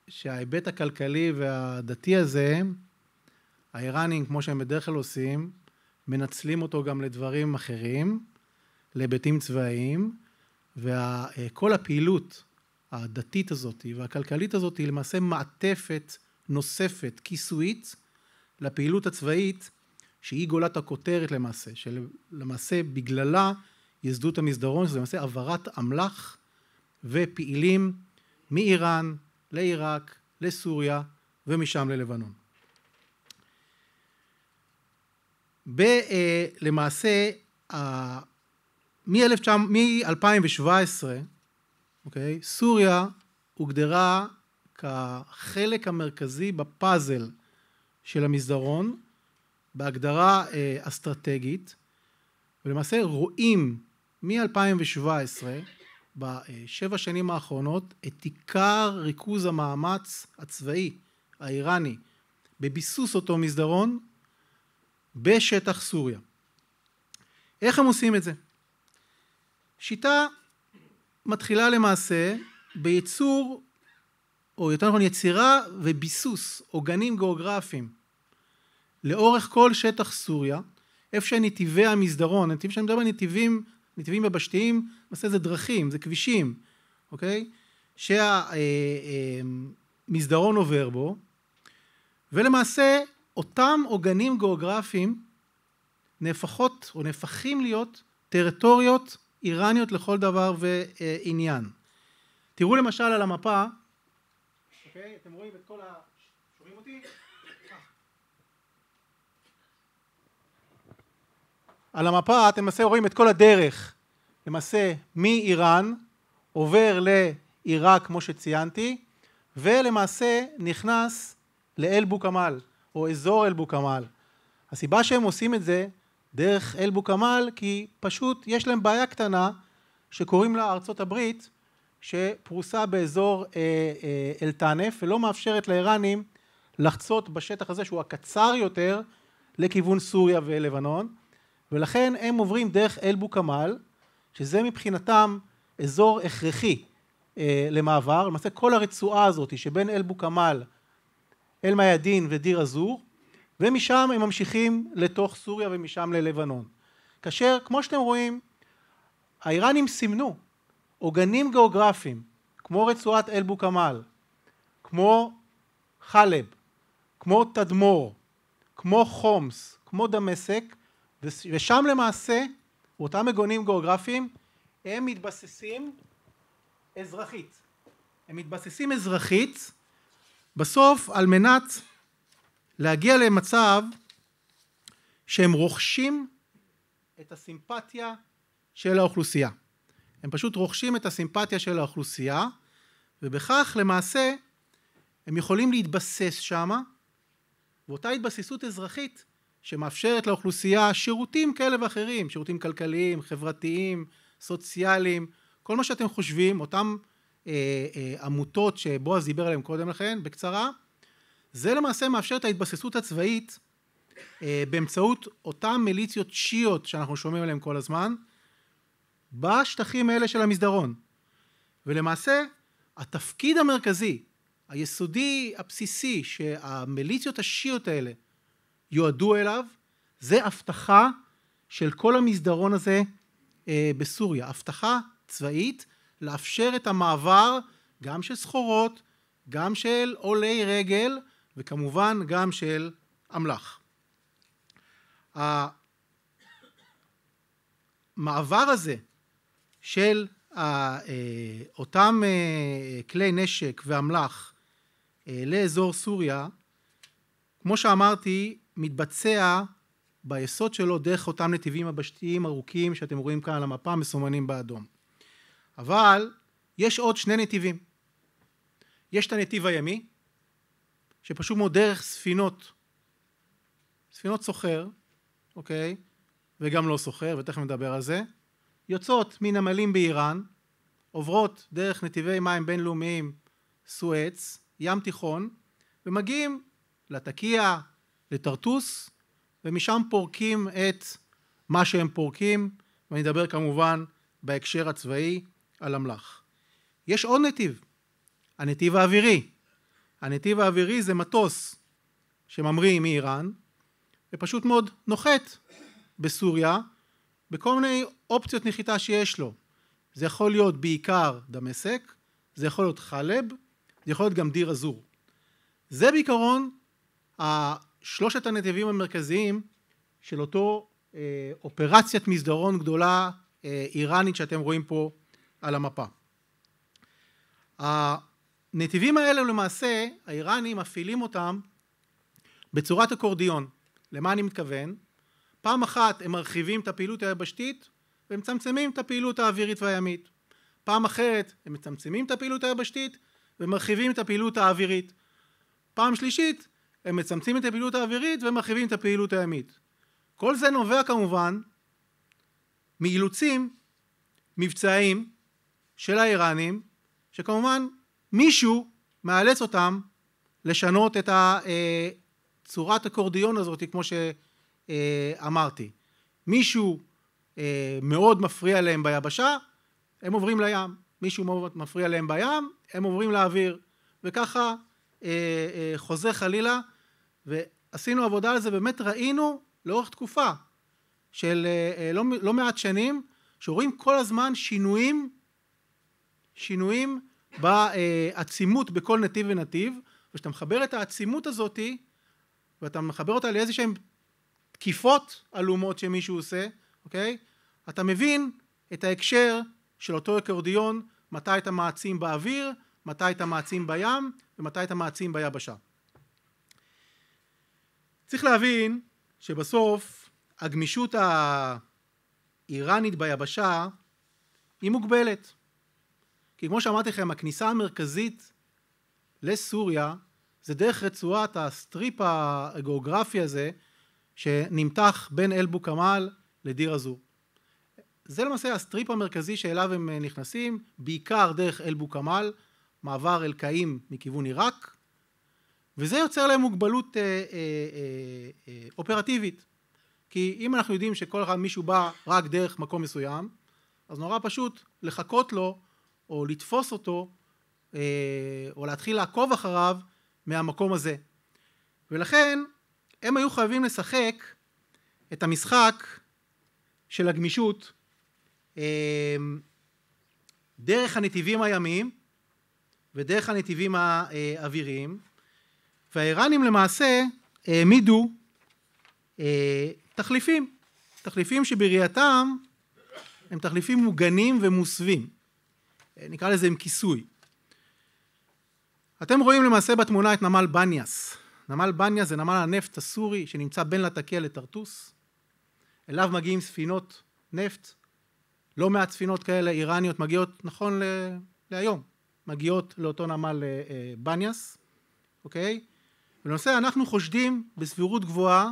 [SPEAKER 3] שההיבט הכלכלי והדתי הזה, האיראנים כמו שהם בדרך כלל עושים, מנצלים אותו גם לדברים אחרים, להיבטים צבאיים, וכל הפעילות הדתית הזאת והכלכלית הזאת היא למעשה מעטפת נוספת, כיסויית, לפעילות הצבאית, שהיא גולת הכותרת למעשה, שלמעשה בגללה יסדו את המסדרון, שזה למעשה העברת אמל"ח ופעילים מאיראן לעיראק, לסוריה ומשם ללבנון. למעשה, מ-2017, אוקיי, סוריה הוגדרה כחלק המרכזי בפאזל של המסדרון, בהגדרה אסטרטגית, ולמעשה רואים מ-2017, בשבע שנים האחרונות, את עיקר ריכוז המאמץ הצבאי האיראני בביסוס אותו מסדרון בשטח סוריה. איך הם עושים את זה? שיטה מתחילה למעשה בייצור, או יותר נכון יצירה וביסוס עוגנים גיאוגרפיים לאורך כל שטח סוריה, איפה שנתיבי המסדרון, נתיב שאני מדבר על נתיבים יבשתיים, למעשה זה דרכים, זה כבישים, אוקיי? שהמסדרון עובר בו, ולמעשה אותם עוגנים גיאוגרפיים נהפכות או נהפכים להיות טריטוריות איראניות לכל דבר ועניין. תראו למשל על המפה, אוקיי? אתם רואים את כל שומעים אותי? על המפה אתם למעשה רואים את כל הדרך, למעשה מאיראן עובר לעיראק כמו שציינתי, ולמעשה נכנס לאל בוקמל או אזור אל בוקמל. הסיבה שהם עושים את זה דרך אל בוקמל כי פשוט יש להם בעיה קטנה שקוראים לה ארצות הברית, שפרוסה באזור אל טנף ולא מאפשרת לאיראנים לחצות בשטח הזה שהוא הקצר יותר לכיוון סוריה ולבנון, ולכן הם עוברים דרך אל בוקמל, שזה מבחינתם אזור הכרחי למעבר. למעשה כל הרצועה הזאת שבין אל בוקמל, אל מיאדין ודיר אזור, ומשם הם ממשיכים לתוך סוריה ומשם ללבנון. כאשר, כמו שאתם רואים, האיראנים סימנו עוגנים גיאוגרפיים, כמו רצועת אל בוקמל, כמו חלב, כמו תדמור, כמו חומס, כמו דמשק, ושם למעשה, אותם עוגנים גיאוגרפיים, הם מתבססים אזרחית. הם מתבססים אזרחית, בסוף על מנת להגיע למצב שהם רוכשים את הסימפתיה של האוכלוסייה. הם פשוט רוכשים את הסימפתיה של האוכלוסייה, ובכך למעשה הם יכולים להתבסס שמה, ואותה התבססות אזרחית שמאפשרת לאוכלוסייה שירותים כאלה ואחרים, שירותים כלכליים, חברתיים, סוציאליים, כל מה שאתם חושבים, אותם עמותות שבועז דיבר עליהם קודם לכן, בקצרה, זה למעשה מאפשר את ההתבססות הצבאית באמצעות אותם מיליציות שיעיות שאנחנו שומעים עליהם כל הזמן, בשטחים האלה של המסדרון. ולמעשה התפקיד המרכזי, היסודי, הבסיסי, שהמיליציות השיעיות האלה יועדו אליו, זה הבטחה של כל המסדרון הזה בסוריה, הבטחה צבאית לאפשר את המעבר גם של סחורות, גם של עולי רגל וכמובן גם של אמל"ח. המעבר הזה של אותם כלי נשק ואמל"ח לאזור סוריה, כמו שאמרתי, מתבצע ביסוד שלו דרך אותם נתיבים יבשתיים ארוכים שאתם רואים כאן על המפה מסומנים באדום. אבל יש עוד שני נתיבים. יש את הנתיב הימי, שפשוט מאוד דרך ספינות סוחר, אוקיי? וגם לא סוחר, ותכף נדבר על זה, יוצאות מנמלים באיראן, עוברות דרך נתיבי מים בינלאומיים, סואץ, ים תיכון, ומגיעים לתקיע, לטרטוס, ומשם פורקים את מה שהם פורקים, ואני אדבר כמובן בהקשר הצבאי על אמל"ח. יש עוד נתיב, הנתיב האווירי. הנתיב האווירי זה מטוס שממריא מאיראן, ופשוט מאוד נוחת בסוריה, בכל מיני אופציות נחיתה שיש לו. זה יכול להיות בעיקר דמשק, זה יכול להיות חלב, זה יכול להיות גם דיר אזור. זה בעיקרון שלושת הנתיבים המרכזיים של אותו אופרציית מסדרון גדולה איראנית שאתם רואים פה על המפה. הנתיבים האלה למעשה, האיראנים מפעילים אותם בצורת אקורדיון. למה אני מתכוון? פעם אחת הם מרחיבים את הפעילות היבשתית ומצמצמים את הפעילות האווירית והימית. פעם אחרת הם מצמצמים את הפעילות היבשתית ומרחיבים את הפעילות האווירית. פעם שלישית הם מצמצמים את הפעילות האווירית ומרחיבים את הפעילות הימית. כל זה נובע כמובן מאילוצים מבצעיים של האיראנים, שכמובן מישהו מאלץ אותם לשנות את צורת הקורדיון הזאת, כמו שאמרתי. מישהו מאוד מפריע להם ביבשה, הם עוברים לים. מישהו מאוד מפריע להם בים, הם עוברים לאוויר. וככה חוזר חלילה, ועשינו עבודה על זה, באמת ראינו לאורך תקופה של לא מעט שנים, שרואים כל הזמן שינויים בעצימות בכל נתיב ונתיב, וכשאתה מחבר את העצימות הזאת, ואתה מחבר אותה לאיזה שהן תקיפות עלומות שמישהו עושה, אוקיי? אתה מבין את ההקשר של אותו אקורדיון, מתי אתה מעצים באוויר, מתי אתה מעצים בים, ומתי אתה מעצים ביבשה. צריך להבין שבסוף הגמישות האיראנית ביבשה היא מוגבלת. כי כמו שאמרתי לכם, הכניסה המרכזית לסוריה זה דרך רצועת הסטריפ הגיאוגרפי הזה שנמתח בין אל-בו כמאל לדיר א-זור. זה למעשה הסטריפ המרכזי שאליו הם נכנסים, בעיקר דרך אל-בו כמאל, מעבר אל-קאים מכיוון עיראק, וזה יוצר להם מוגבלות אופרטיבית. כי אם אנחנו יודעים שכל אחד מישהו בא רק דרך מקום מסוים, אז נורא פשוט לחכות לו או לתפוס אותו או להתחיל לעקוב אחריו מהמקום הזה. ולכן הם היו חייבים לשחק את המשחק של הגמישות דרך הנתיבים הימיים ודרך הנתיבים האוויריים, והאיראנים למעשה העמידו תחליפים שבראייתם הם תחליפים מוגנים ומוסווים, נקרא לזה עם כיסוי. אתם רואים למעשה בתמונה את נמל בניאס. נמל בניאס זה נמל הנפט הסורי שנמצא בין לטקיה לטרטוס. אליו מגיעים ספינות נפט, לא מעט ספינות כאלה איראניות מגיעות, נכון להיום, מגיעות לאותו נמל בניאס, אוקיי? ולנושא אנחנו חושדים בסבירות גבוהה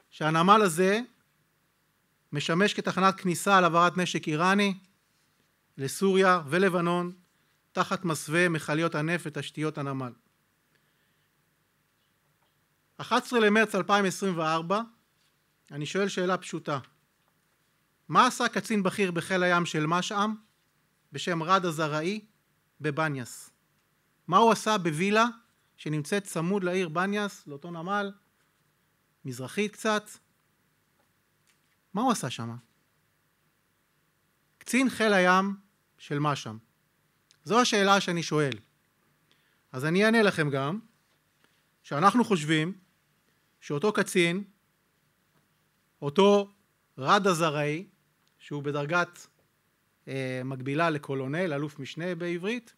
[SPEAKER 3] שהנמל הזה משמש כתחנת כניסה על העברת נשק איראני לסוריה ולבנון תחת מסווה מכליות הנפט ותשתיות הנמל. 11 למרץ 2024, אני שואל שאלה פשוטה. מה עשה קצין בכיר בחיל הים של משעם בשם רדה זרעי בבניאס? מה הוא עשה בווילה שנמצאת צמוד לעיר בניאס, לאותו נמל, מזרחית קצת? מה הוא עשה שם? קצין חיל הים של משעם. זו השאלה שאני שואל. אז אני אענה לכם גם שאנחנו חושבים שאותו קצין, אותו רדה זרעי, שהוא בדרגת מקבילה לקולונל, אלוף משנה בעברית,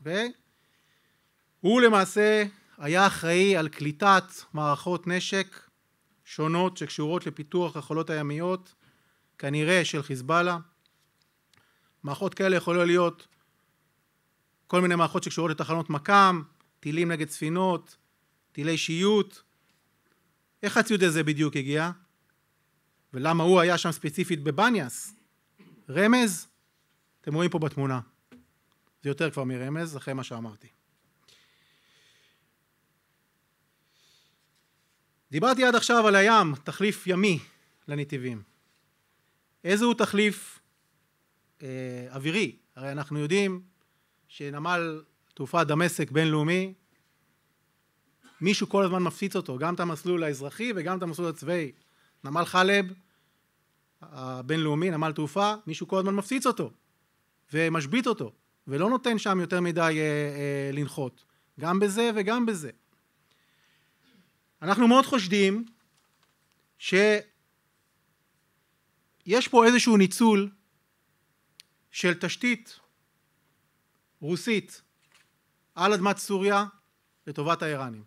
[SPEAKER 3] והוא למעשה היה אחראי על קליטת מערכות נשק שונות שקשורות לפיתוח היכולות הימיות, כנראה של חיזבאללה. מערכות כאלה יכולות להיות כל מיני מערכות שקשורות לתחנות מקם, טילים נגד ספינות, טילי שיוט. איך הציוד הזה בדיוק הגיע? ולמה הוא היה שם ספציפית בבניאס? רמז? אתם רואים פה בתמונה. זה יותר כבר מרמז, אחרי מה שאמרתי. דיברתי עד עכשיו על הים, תחליף ימי לנתיבים. איזה הוא תחליף אווירי? הרי אנחנו יודעים שנמל תעופה דמשק בינלאומי, מישהו כל הזמן מפציץ אותו, גם את המסלול האזרחי וגם את המסלול הצבאי. נמל חלב הבינלאומי, נמל תעופה, מישהו כל הזמן מפציץ אותו ומשבית אותו, ולא נותן שם יותר מדי לנחות, גם בזה וגם בזה. אנחנו מאוד חושדים שיש פה איזשהו ניצול של תשתית רוסית על אדמת סוריה לטובת האיראנים.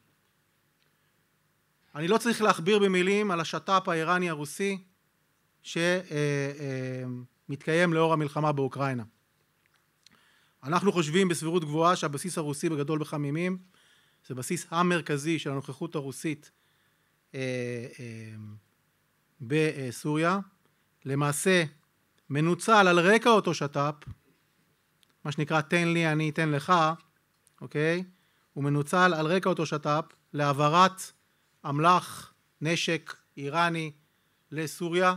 [SPEAKER 3] אני לא צריך להכביר במילים על השת"פ האיראני הרוסי שמתקיים לאור המלחמה באוקראינה. אנחנו חושבים בסבירות גבוהה שהבסיס הרוסי בגדול בחמימים זה בסיס המרכזי של הנוכחות הרוסית בסוריה, למעשה מנוצל על רקע אותו שת"פ, מה שנקרא תן לי אני אתן לך, אוקיי? הוא מנוצל על רקע אותו שת"פ להעברת אמל"ח, נשק איראני לסוריה,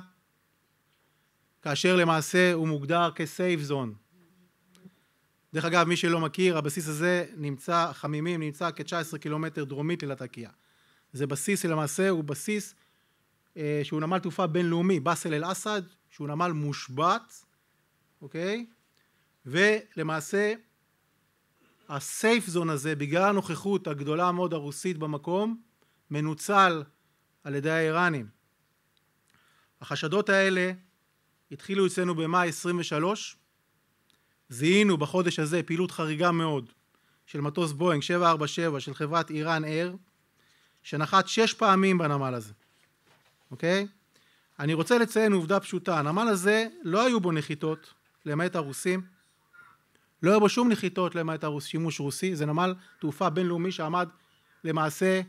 [SPEAKER 3] כאשר למעשה הוא מוגדר כסייף זון. דרך אגב, מי שלא מכיר, הבסיס הזה נמצא, חמימים נמצא כ-19 קילומטר דרומית ללטקיה. זה בסיס שלמעשה הוא בסיס שהוא נמל תעופה בינלאומי, באסל אל אסד, שהוא נמל מושבת, אוקיי? ולמעשה הסייף זון הזה, בגלל הנוכחות הגדולה מאוד הרוסית במקום, מנוצל על ידי האיראנים. החשדות האלה התחילו אצלנו במאי 23, זיהינו בחודש הזה פעילות חריגה מאוד של מטוס בואינג 747 של חברת איראן אייר, שנחת 6 פעמים בנמל הזה, אוקיי? אני רוצה לציין עובדה פשוטה, הנמל הזה לא היו בו נחיתות למעט הרוסים, לא היו בו שום נחיתות למעט שימוש רוסי, זה נמל תעופה בינלאומי שעמד למעשה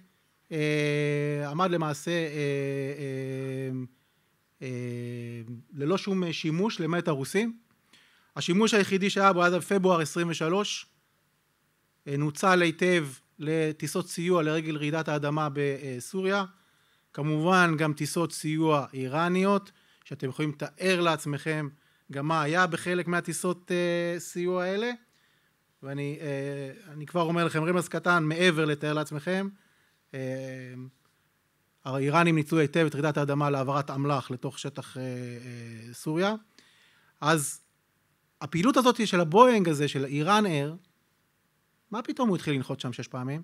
[SPEAKER 3] ללא שום שימוש למעט הרוסים. השימוש היחידי שהיה בו עד פברואר 23 נוצל היטב לטיסות סיוע לרגל רעידת האדמה בסוריה, כמובן גם טיסות סיוע איראניות, שאתם יכולים לתאר לעצמכם גם מה היה בחלק מהטיסות סיוע האלה, ואני כבר אומר לכם רמז קטן מעבר לתאר לעצמכם, האיראנים ניצלו היטב את רעידת האדמה להעברת אמל"ח לתוך שטח סוריה. אז הפעילות הזאת של הבואינג הזה, של איראן אייר, מה פתאום הוא התחיל לנחות שם 6 פעמים?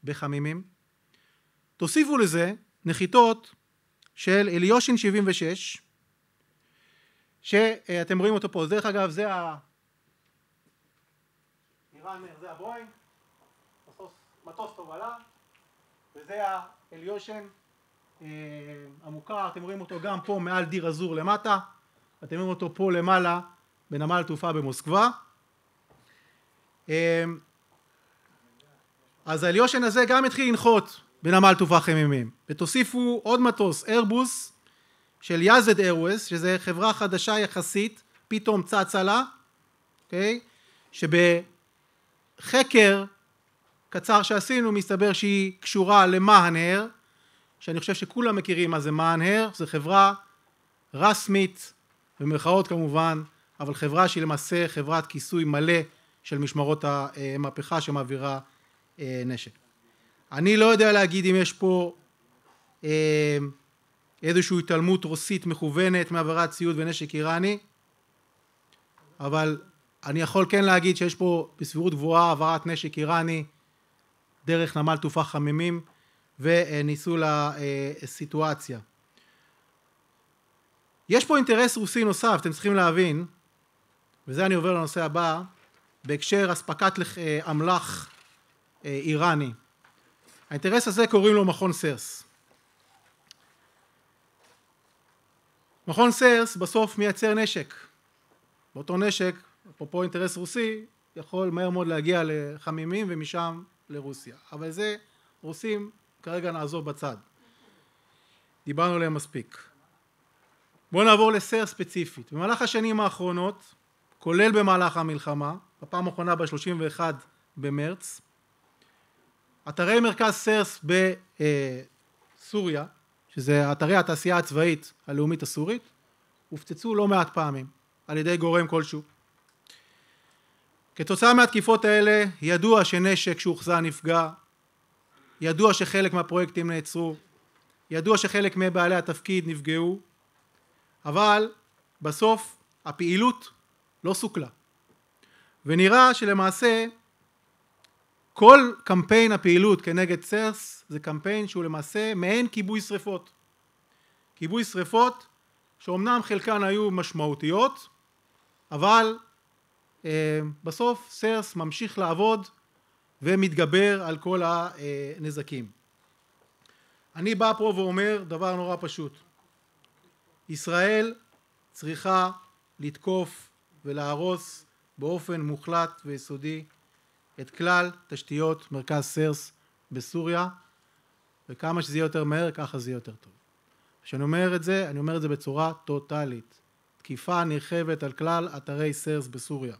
[SPEAKER 3] בחמימים. תוסיפו לזה נחיתות של אליושין 76, שאתם רואים אותו פה. דרך אגב, זה איראן אייר, זה הבואינג, מטוס תובלה, וזה האליושין המוכר, אתם רואים אותו גם פה מעל דיר אזור למטה, אתם רואים אותו פה למעלה בנמל תעופה במוסקבה. אז האליושין הזה גם התחיל לנחות בנמל תעופה חמימים, ותוסיפו עוד מטוס, איירבוס של יזד איירווייז, שזה חברה חדשה יחסית, פתאום צצה לה, אוקיי? שבחקר קצר שעשינו מסתבר שהיא קשורה למאהן אייר, שאני חושב שכולם מכירים מה זה מאהן אייר, זו חברה רסמית, במרכאות כמובן, אבל חברה שהיא למעשה חברת כיסוי מלא של משמרות המהפכה שמעבירה נשק. אני לא יודע להגיד אם יש פה איזושהי התעלמות רוסית מכוונת מעבירת ציוד ונשק איראני, אבל אני יכול כן להגיד שיש פה בסבירות גבוהה העברת נשק איראני דרך נמל תעופה חמימים וניצול הסיטואציה. יש פה אינטרס רוסי נוסף, אתם צריכים להבין, וזה אני עובר לנושא הבא, בהקשר אספקת אמל"ח איראני. האינטרס הזה קוראים לו מכון סרס. מכון סרס בסוף מייצר נשק. באותו נשק, אפרופו אינטרס רוסי, יכול מהר מאוד להגיע לחמימים ומשם לרוסיה. אבל זה רוסים כרגע נעזוב בצד. דיברנו עליהם מספיק. בואו נעבור לסרס ספציפית. במהלך השנים האחרונות, כולל במהלך המלחמה, בפעם האחרונה ב-31 במרץ, אתרי מרכז סרס בסוריה, שזה אתרי התעשייה הצבאית הלאומית הסורית, הופצצו לא מעט פעמים על ידי גורם כלשהו. כתוצאה מהתקיפות האלה ידוע שנשק שהוחזר נפגע, ידוע שחלק מהפרויקטים נעצרו, ידוע שחלק מבעלי התפקיד נפגעו, אבל בסוף הפעילות לא סוכלה. ונראה שלמעשה כל קמפיין הפעילות כנגד סרס זה קמפיין שהוא למעשה מעין כיבוי שריפות. כיבוי שריפות שאומנם חלקן היו משמעותיות, אבל בסוף סרס ממשיך לעבוד ומתגבר על כל הנזקים. אני בא פה ואומר דבר נורא פשוט. ישראל צריכה לתקוף ולהרוס באופן מוחלט ויסודי את כלל תשתיות מרכז סרס בסוריה, וכמה שזה יהיה יותר מהר, ככה זה יהיה יותר טוב. כשאני אומר את זה, אני אומר את זה בצורה טוטלית. תקיפה נרחבת על כלל אתרי סרס בסוריה.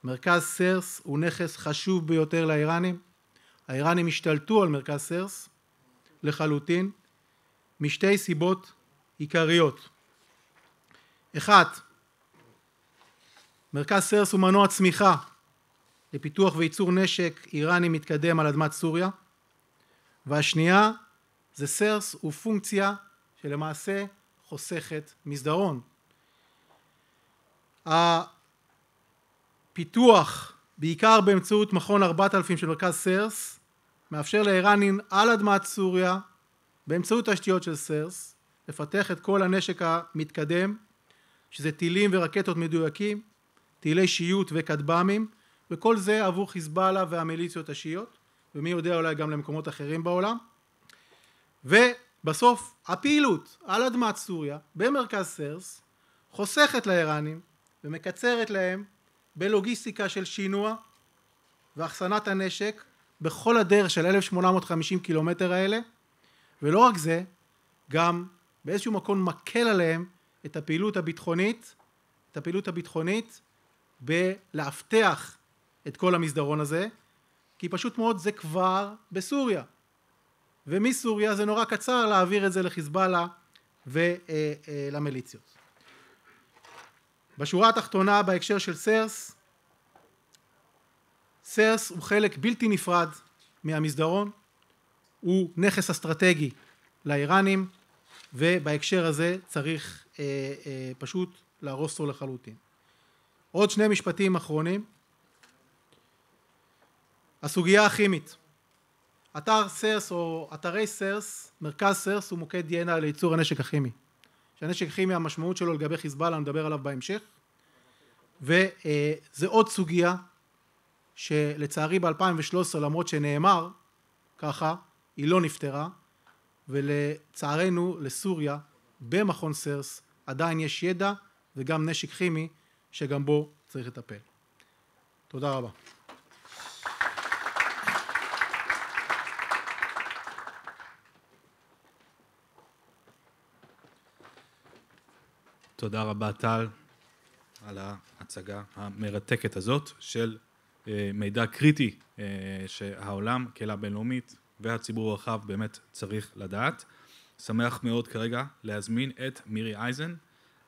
[SPEAKER 3] מרכז סרס הוא נכס חשוב ביותר לאיראנים. האיראנים השתלטו על מרכז סרס לחלוטין, משתי סיבות עיקריות. אחת, מרכז סרס הוא מנוע צמיחה לפיתוח וייצור נשק איראני מתקדם על אדמת סוריה, והשנייה, זה סרס הוא פונקציה שלמעשה חוסכת מסדרון. הפיתוח, בעיקר באמצעות מכון 4000 של מרכז סרס, מאפשר לאיראנים על אדמת סוריה, באמצעות תשתיות של סרס, לפתח את כל הנשק המתקדם, שזה טילים ורקטות מדויקים, טילי שיוט וכטב"מים, וכל זה עבור חיזבאללה והמיליציות השיעיות, ומי יודע אולי גם למקומות אחרים בעולם. ובסוף הפעילות על אדמת סוריה במרכז סרס חוסכת לאיראנים ומקצרת להם בלוגיסטיקה של שינוע ואחסנת הנשק בכל הדרך של 1850 קילומטר האלה, ולא רק זה, גם באיזשהו מקום מקל עליהם את הפעילות הביטחונית בלאבטח את כל המסדרון הזה, כי פשוט מאוד זה כבר בסוריה, ומסוריה זה נורא קצר להעביר את זה לחיזבאללה ולמיליציות. בשורה התחתונה בהקשר של סרס, סרס הוא חלק בלתי נפרד מהמסדרון, הוא נכס אסטרטגי לאיראנים, ובהקשר הזה צריך פשוט להרוס אותו לחלוטין. עוד שני משפטים אחרונים. הסוגיה הכימית. אתר סרס או אתרי סרס, מרכז סרס הוא מוקד ידע לייצור הנשק הכימי. שהנשק הכימי המשמעות שלו לגבי חיזבאללה, נדבר עליו בהמשך. וזה עוד סוגיה שלצערי ב-2013 למרות שנאמר ככה, היא לא נפתרה, ולצערנו לסוריה במכון סרס עדיין יש ידע וגם נשק כימי שגם בו צריך לטפל. תודה רבה.
[SPEAKER 1] תודה רבה טל על ההצגה המרתקת הזאת של מידע קריטי שהעולם, קהילה בינלאומית והציבור הרחב באמת צריך לדעת. שמח מאוד כרגע להזמין את מירי אייזן,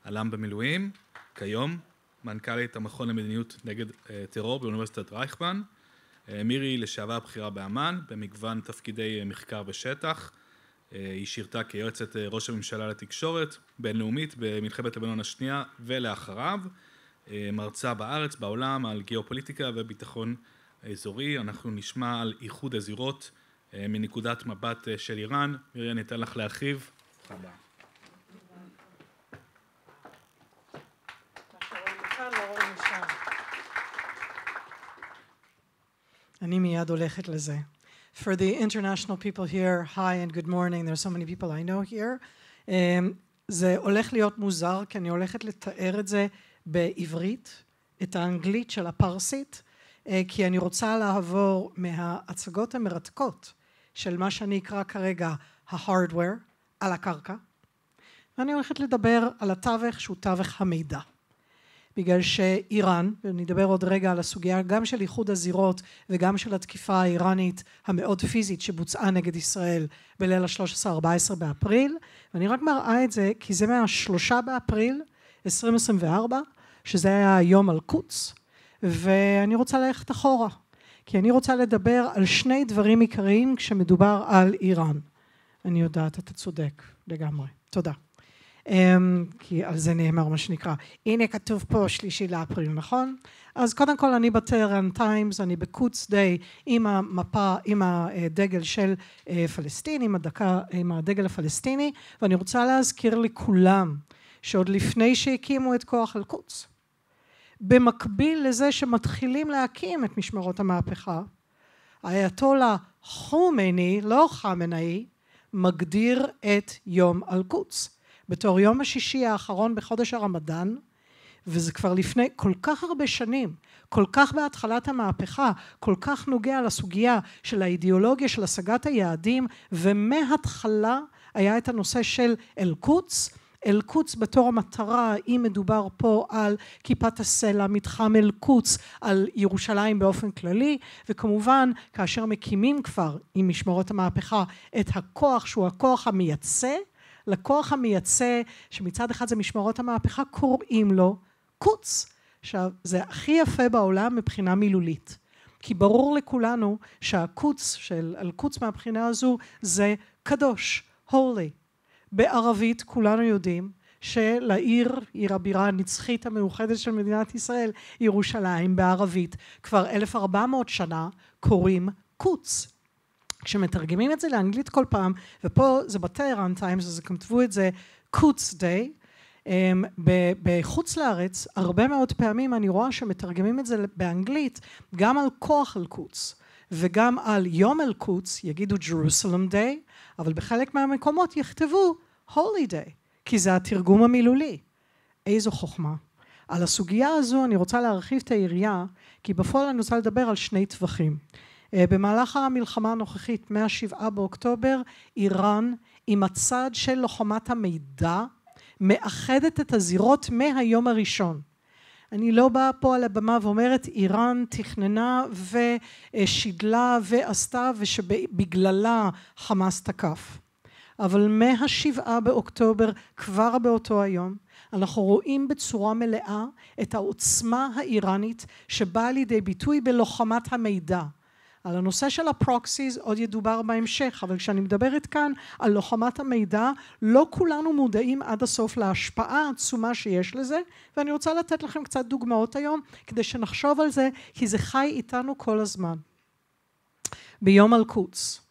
[SPEAKER 1] אל"מ במילואים, כיום מנכ"לית המכון למדיניות נגד טרור באוניברסיטת רייכמן. מירי לשעבר בכירה באמ"ן במגוון תפקידי מחקר ושטח. היא שירתה כיועצת ראש הממשלה לתקשורת בינלאומית במלחמת לבנון השנייה ולאחריו. מרצה בארץ, בעולם, על גיאופוליטיקה וביטחון אזורי. אנחנו נשמע על איחוד הזירות מנקודת מבט של איראן. מירי, אני אתן לך להרחיב. תודה.
[SPEAKER 4] אני מיד הולכת לזה. For the international people here, hi and good morning. There are so many people I know here. זה הולך להיות מוזר, כי אני הולכת לתאר את זה בעברית, את האנגלית של הפרסית, כי אני רוצה לעבור מההצגות המרתקות של מה שאני אקרא כרגע ה-hardware על הקרקע, ואני הולכת לדבר על התווך שהוא תווך המידע. בגלל שאיראן, ואני אדבר עוד רגע על הסוגיה גם של איחוד הזירות וגם של התקיפה האיראנית המאוד פיזית שבוצעה נגד ישראל בליל ה-13-14 באפריל, ואני רק מראה את זה כי זה מה-3 באפריל 2024, שזה היה היום על קוץ, ואני רוצה ללכת אחורה, כי אני רוצה לדבר על שני דברים עיקריים כשמדובר על איראן. אני יודעת, אתה צודק לגמרי. תודה. כי על זה נאמר מה שנקרא, הנה כתוב פה 3 לאפריל, נכון? אז קודם כל אני בטהרן טיימס, אני בקוץ דיי עם המפה, עם הדגל של פלסטין, עם הדגל הפלסטיני, ואני רוצה להזכיר לכולם שעוד לפני שהקימו את כוח אל-קודס, במקביל לזה שמתחילים להקים את משמרות המהפכה, האייתולה חומייני, לא חמינאי, מגדיר את יום אל-קודס בתור יום השישי האחרון בחודש הרמדאן, וזה כבר לפני כל כך הרבה שנים, כל כך בהתחלת המהפכה, כל כך נוגע לסוגיה של האידיאולוגיה של השגת היעדים, ומההתחלה היה את הנושא של אל-קודס, אל-קודס בתור המטרה, אם מדובר פה על כיפת הסלע, מתחם אל-קודס, על ירושלים באופן כללי, וכמובן כאשר מקימים כבר עם משמרות המהפכה את הכוח שהוא הכוח המייצא, לכוח המייצא שמצד אחד זה משמרות המהפכה קוראים לו קודס. עכשיו זה הכי יפה בעולם מבחינה מילולית, כי ברור לכולנו שהקודס של אל-קודס מהבחינה הזו זה קדוש, holy. בערבית כולנו יודעים שלעיר, עיר הבירה הנצחית המאוחדת של מדינת ישראל, ירושלים בערבית, כבר 1400 שנה קוראים קודס. כשמתרגמים את זה לאנגלית כל פעם, ופה זה בטהרן טיימס, אז כתבו את זה קודס דיי, בחוץ לארץ הרבה מאוד פעמים אני רואה שמתרגמים את זה באנגלית גם על כוח אל-קודס וגם על יום אל-קודס, יגידו Jerusalem Day, אבל בחלק מהמקומות יכתבו Holy Day, כי זה התרגום המילולי. איזו חוכמה. על הסוגיה הזו אני רוצה להרחיב את היריעה, כי בפועל אני רוצה לדבר על שני טווחים. במהלך המלחמה הנוכחית, מה-7 באוקטובר, איראן עם הצד של לוחמת המידע, מאחדת את הזירות מהיום הראשון. אני לא באה פה על הבמה ואומרת איראן תכננה ושידלה ועשתה ושבגללה חמאס תקף. אבל מה-7 באוקטובר כבר באותו היום אנחנו רואים בצורה מלאה את העוצמה האיראנית שבאה לידי ביטוי בלוחמת המידע. על הנושא של הפרוקסיז עוד ידובר בהמשך, אבל כשאני מדברת כאן על לוחמת המידע, לא כולנו מודעים עד הסוף להשפעה העצומה שיש לזה, ואני רוצה לתת לכם קצת דוגמאות היום, כדי שנחשוב על זה, כי זה חי איתנו כל הזמן. ביום אל-קודס.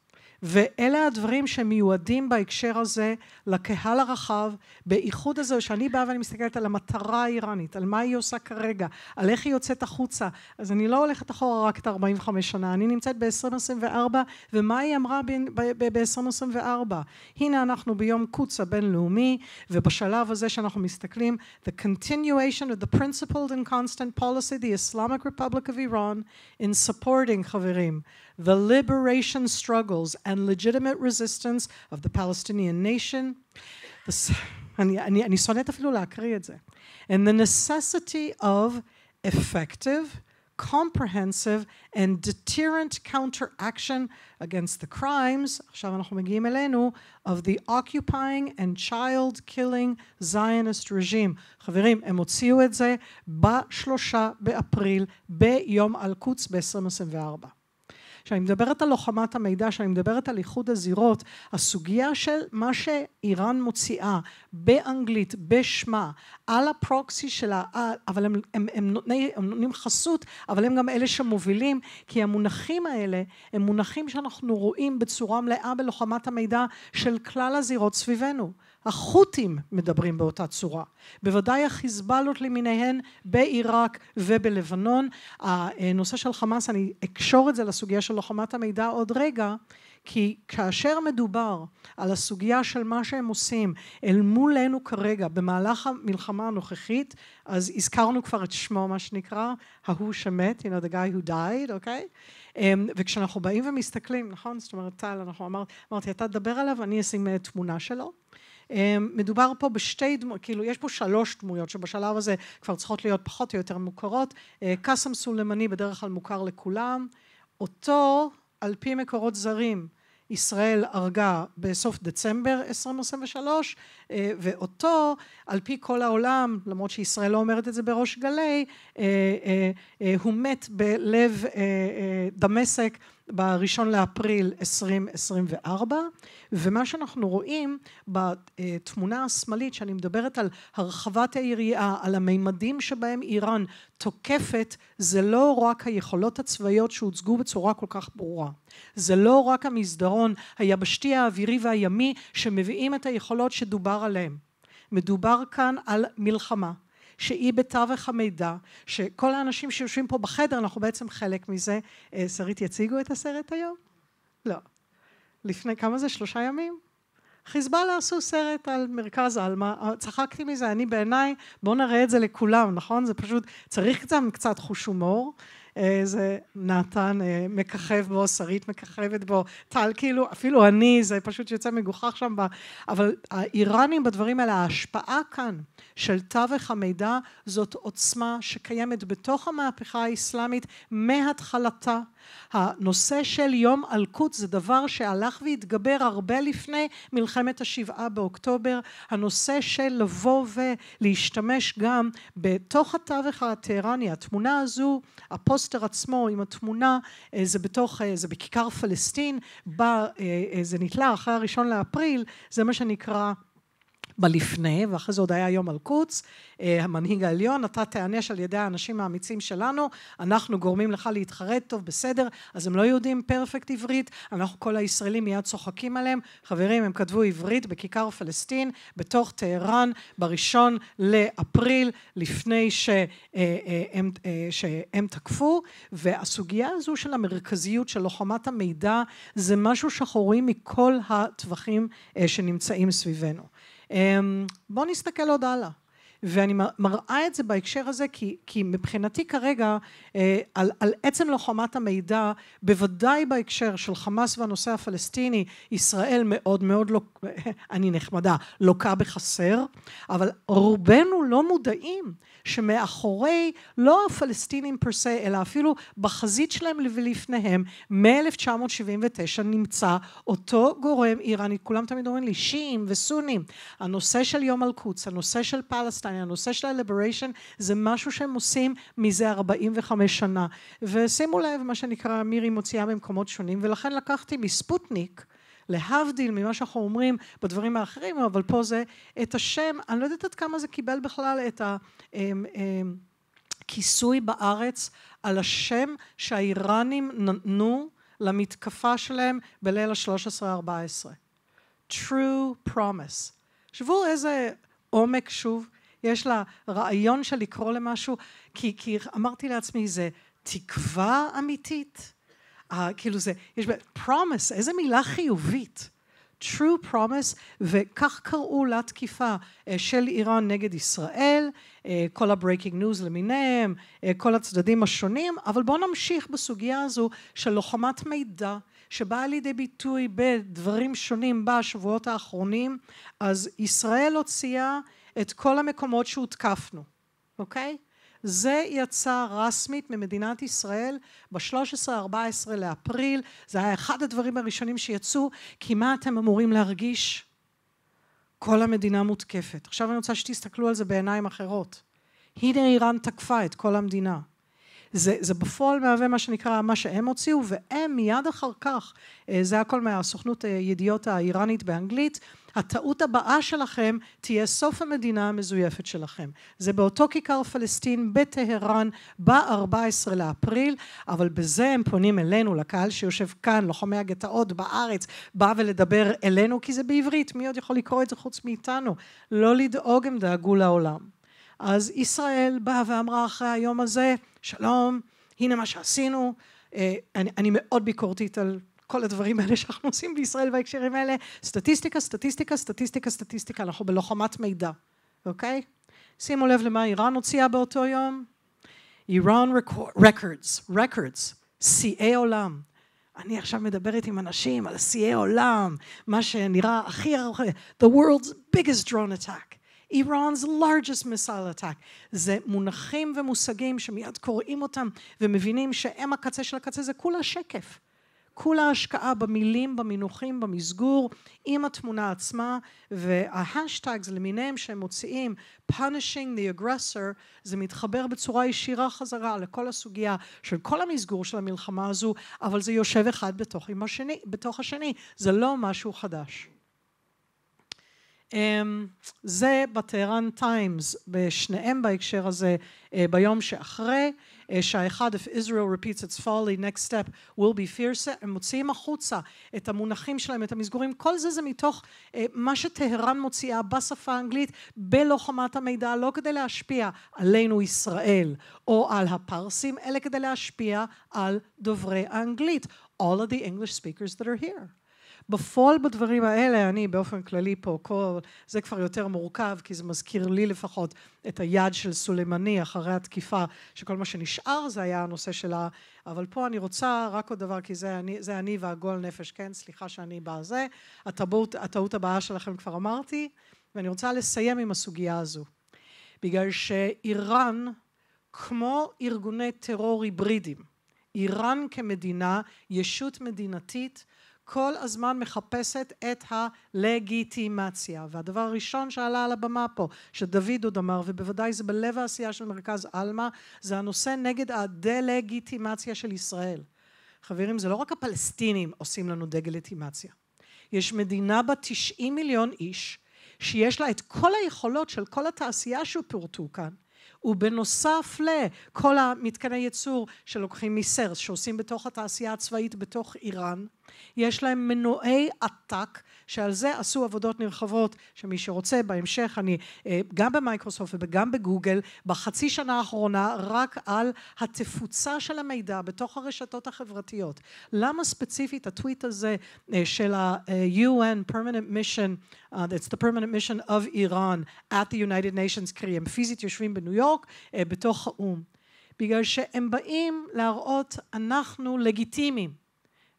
[SPEAKER 4] ואלה הדברים שמיועדים בהקשר הזה לקהל הרחב, בייחוד הזה שאני באה ואני מסתכלת על המטרה האיראנית, על מה היא עושה כרגע, על איך היא יוצאת החוצה. אז אני לא הולכת אחורה רק את 45 שנה, אני נמצאת ב-2024, ומה היא אמרה ב-2024? הנה אנחנו ביום קודס הבינלאומי, ובשלב הזה שאנחנו מסתכלים, the continuation of the principled and constant policy, the Islamic Republic of Iran, in supporting, חברים, the liberation struggles and legitimate resistance of the Palestinian nation. אני שונאת אפילו להקריא את זה. And the necessity of effective, comprehensive and deterrent counteraction against the crimes, עכשיו אנחנו מגיעים אלינו, of the occupying and child-killing Zionist regime. חברים, הם הוציאו את זה ב-3 באפריל ביום אל-קודס ב-2024. כשאני מדברת על לוחמת המידע, כשאני מדברת על איחוד הזירות, הסוגיה של מה שאיראן מוציאה באנגלית, בשמה, על הפרוקסי שלה, אבל הם נותנים חסות, אבל הם גם אלה שמובילים, כי המונחים האלה הם מונחים שאנחנו רואים בצורה מלאה בלוחמת המידע של כלל הזירות סביבנו. החות'ים מדברים באותה צורה, בוודאי החיזבאללות למיניהן בעיראק ובלבנון. הנושא של חמאס, אני אקשור את זה לסוגיה של לוחמת המידע עוד רגע, כי כאשר מדובר על הסוגיה של מה שהם עושים אל מולנו כרגע במהלך המלחמה הנוכחית, אז הזכרנו כבר את שמו, מה שנקרא, ההוא שמת, you know, the guy who died, אוקיי? וכשאנחנו באים ומסתכלים, נכון? זאת אומרת, טל, אמרתי, אתה תדבר עליו, אני אשים תמונה שלו. מדובר פה בשתי דמויות, כאילו יש פה 3 דמויות שבשלב הזה כבר צריכות להיות פחות או יותר מוכרות. קאסם סולימני בדרך כלל מוכר לכולם, אותו על פי מקורות זרים ישראל הרגה בסוף דצמבר 2023, ואותו על פי כל העולם, למרות שישראל לא אומרת את זה בראש גלי, הוא מת בלב דמשק ב1 לאפריל 2024, ומה שאנחנו רואים בתמונה השמאלית, שאני מדברת על הרחבת היריעה, על המימדים שבהם איראן תוקפת, זה לא רק היכולות הצבאיות שהוצגו בצורה כל כך ברורה. זה לא רק המסדרון היבשתי, האווירי והימי שמביאים את היכולות שדובר עליהם. מדובר כאן על מלחמה. שהיא בתווך המידע, שכל האנשים שיושבים פה בחדר, אנחנו בעצם חלק מזה. שרית, יציגו את הסרט היום? לא. לפני כמה זה? 3 ימים? חיזבאללה עשו סרט על מרכז אלמה, צחקתי מזה, אני בעיניי, בואו נראה את זה לכולם, נכון? זה פשוט, צריך קצת חוש הומור, זה נתן מככב בו, שרית מככבת בו, טל כאילו, אפילו אני, זה פשוט יוצא מגוחך שם, אבל האיראנים בדברים האלה, ההשפעה כאן של תווך המידע, זאת עוצמה שקיימת בתוך המהפכה האסלאמית מהתחלתה. הנושא של יום אל-קודס זה דבר שהלך והתגבר הרבה לפני מלחמת ה7 באוקטובר, הנושא של לבוא ולהשתמש גם בתוך התווך הטהרני, התמונה הזו, הפוסטר עצמו עם התמונה, זה בכיכר פלסטין, זה נתלה אחרי 1 לאפריל, זה מה שנקרא בלפני, ואחרי זה עוד היה יום אל-קודס, המנהיג העליון, אתה תענש על ידי האנשים האמיצים שלנו, אנחנו גורמים לך להתחרט, טוב בסדר, אז הם לא יודעים פרפקט עברית, אנחנו כל הישראלים מיד צוחקים עליהם, חברים הם כתבו עברית בכיכר פלסטין, בתוך טהרן, ב1 לאפריל, לפני שהם תקפו, והסוגיה הזו של המרכזיות של לוחמת המידע, זה משהו שחורים מכל הטווחים שנמצאים סביבנו. בואו נסתכל עוד הלאה, ואני מראה את זה בהקשר הזה כי מבחינתי כרגע על עצם לוחמת המידע, בוודאי בהקשר של חמאס והנושא הפלסטיני, ישראל מאוד מאוד, אני נחמדה, לוקה בחסר, אבל רובנו לא מודעים שמאחורי לא הפלסטינים פרסה, אלא אפילו בחזית שלהם ולפניהם, מ-1979 נמצא אותו גורם איראני, כולם תמיד אומרים לי, שיעים וסונים, הנושא של יום אל-קודס, הנושא של פלסטין, הנושא של ה-liberation, זה משהו שהם עושים מזה 45 שנה, ושימו לב מה שנקרא מירי מוציאה במקומות שונים, ולכן לקחתי מספוטניק, להבדיל ממה שאנחנו אומרים בדברים האחרים, אבל פה זה את השם, אני לא יודעת עד כמה זה קיבל בכלל את הכיסוי בארץ, על השם שהאיראנים נתנו למתקפה שלהם בליל ה-13-14. True Promise. שבו איזה עומק שוב, יש לה רעיון של לקרוא למשהו, כי אמרתי לעצמי, זה תקווה אמיתית, כאילו זה, יש promise, איזה מילה חיובית, true promise, וכך קראו לתקיפה של איראן נגד ישראל, כל ה-breaking news למיניהם, כל הצדדים השונים, אבל בואו נמשיך בסוגיה הזו של לוחמת מידע, שבאה לידי ביטוי בדברים שונים בשבועות האחרונים, אז ישראל הוציאה את כל המקומות שהותקפנו, אוקיי? זה יצא רסמית ממדינת ישראל ב-13-14 לאפריל, זה היה אחד הדברים הראשונים שיצאו, כי מה אתם אמורים להרגיש? כל המדינה מותקפת. עכשיו אני רוצה שתסתכלו על זה בעיניים אחרות. הנה איראן תקפה את כל המדינה. זה בפועל מהווה מה שנקרא מה שהם הוציאו, והם מיד אחר כך, זה הכל מהסוכנות ידיעות האיראנית באנגלית, הטעות הבאה שלכם תהיה סוף המדינה המזויפת שלכם. זה באותו כיכר פלסטין בטהרן ב-14 לאפריל, אבל בזה הם פונים אלינו, לקהל שיושב כאן, לוחמי הגטאות בארץ, בא ולדבר אלינו, כי זה בעברית, מי עוד יכול לקרוא את זה חוץ מאיתנו? לא לדאוג, הם דאגו לעולם. אז ישראל באה ואמרה אחרי היום הזה, שלום, הנה מה שעשינו, אני מאוד ביקורתית על כל הדברים האלה שאנחנו עושים בישראל בהקשרים האלה, סטטיסטיקה, סטטיסטיקה, סטטיסטיקה, סטטיסטיקה, אנחנו בלוחמת מידע, אוקיי? שימו לב למה איראן הוציאה באותו יום, איראן records, שיאי עולם, אני עכשיו מדברת עם אנשים על שיאי עולם, מה שנראה הכי הרבה, the world's biggest drone attack, Iran's largest missile attack, זה מונחים ומושגים שמיד קוראים אותם ומבינים שהם הקצה של הקצה, זה כולה שקף. כולה השקעה במילים, במינוחים, במסגור, עם התמונה עצמה, וההשטגס למיניהם שהם מוציאים, punishing the aggressor, זה מתחבר בצורה ישירה חזרה לכל הסוגיה של כל המסגור של המלחמה הזו, אבל זה יושב אחד בתוך השני, זה לא משהו חדש. זה בטהרן טיימס, בשניהם בהקשר הזה, ביום שאחרי, שהאחד, if Israel repeats its folly, next step will be fierce, הם מוציאים החוצה את המונחים שלהם, את המסגורים, כל זה מתוך מה שטהרן מוציאה בשפה האנגלית, בלוחמת המידע, לא כדי להשפיע עלינו ישראל, או על הפרסים, אלא כדי להשפיע על דוברי האנגלית, all of the English speakers that are here. בפועל בדברים האלה, אני באופן כללי פה, זה כבר יותר מורכב, כי זה מזכיר לי לפחות את היד של סולימני אחרי התקיפה, שכל מה שנשאר זה היה הנושא שלה, אבל פה אני רוצה רק עוד דבר, כי זה אני והגועל נפש, כן, סליחה שאני בזה, הטעות הבאה שלכם כבר אמרתי, ואני רוצה לסיים עם הסוגיה הזו, בגלל שאיראן, כמו ארגוני טרור היברידים, איראן כמדינה, ישות מדינתית, כל הזמן מחפשת את הלגיטימציה. והדבר הראשון שעלה על הבמה פה, שדוד עוד אמר, ובוודאי זה בלב העשייה של מרכז אלמה, זה הנושא נגד הדלגיטימציה של ישראל. חברים, זה לא רק הפלסטינים עושים לנו דלגיטימציה. יש מדינה בת 90 מיליון איש, שיש לה את כל היכולות של כל התעשייה שפורטו כאן, ובנוסף לכל המתקני ייצור שלוקחים מסרס, שעושים בתוך התעשייה הצבאית בתוך איראן, יש להם מנועי עתק, שעל זה עשו עבודות נרחבות, שמי שרוצה בהמשך, אני גם במייקרוסופט וגם בגוגל, בחצי שנה האחרונה, רק על התפוצה של המידע בתוך הרשתות החברתיות. למה ספציפית הטוויט הזה של ה-UN Permanent Mission, it's the Permanent Mission of Iran at the United Nations, כי הם פיזית יושבים בניו יורק, בתוך האום. בגלל שהם באים להראות, אנחנו לגיטימיים.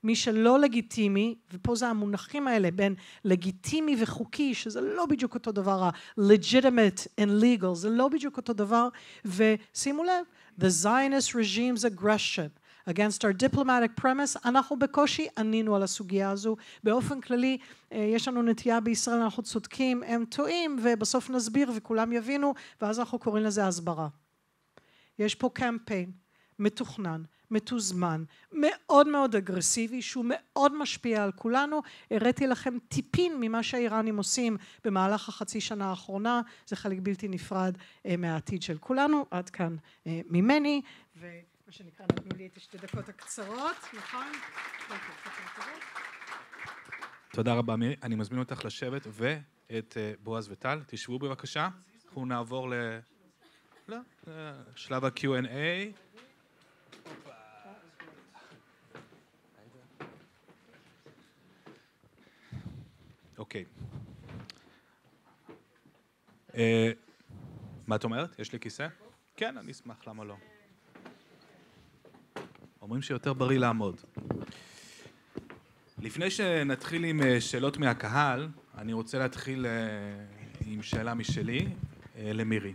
[SPEAKER 4] מי שלא לגיטימי, ופה זה המונחים האלה, בין לגיטימי וחוקי, שזה לא בדיוק אותו דבר, ה-legitimate and legal, זה לא בדיוק אותו דבר, ושימו לב, the Zionist regime's aggression against our diplomatic premise, אנחנו בקושי ענינו על הסוגיה הזו, באופן כללי, יש לנו נטייה בישראל, אנחנו צודקים, הם טועים, ובסוף נסביר וכולם יבינו, ואז אנחנו קוראים לזה הסברה. יש פה קמפיין מתוכנן, מתוזמן, מאוד מאוד אגרסיבי, שהוא מאוד משפיע על כולנו. הראיתי לכם טיפין ממה שהאיראנים עושים במהלך החצי שנה האחרונה, זה חלק בלתי נפרד מהעתיד של כולנו, עד כאן ממני, ומה שנקרא נתנו לי את השתי דקות הקצרות, נכון?
[SPEAKER 1] תודה רבה מירי, אני מזמין אותך לשבת ואת בועז וטל, תשבו בבקשה, אנחנו נעבור לשלב ה-Q&A. אוקיי. מה את אומרת? יש לי כיסא? כן, אני אשמח, למה לא? אומרים שיותר בריא לעמוד. לפני שנתחיל עם שאלות מהקהל, אני רוצה להתחיל עם שאלה משלי למירי.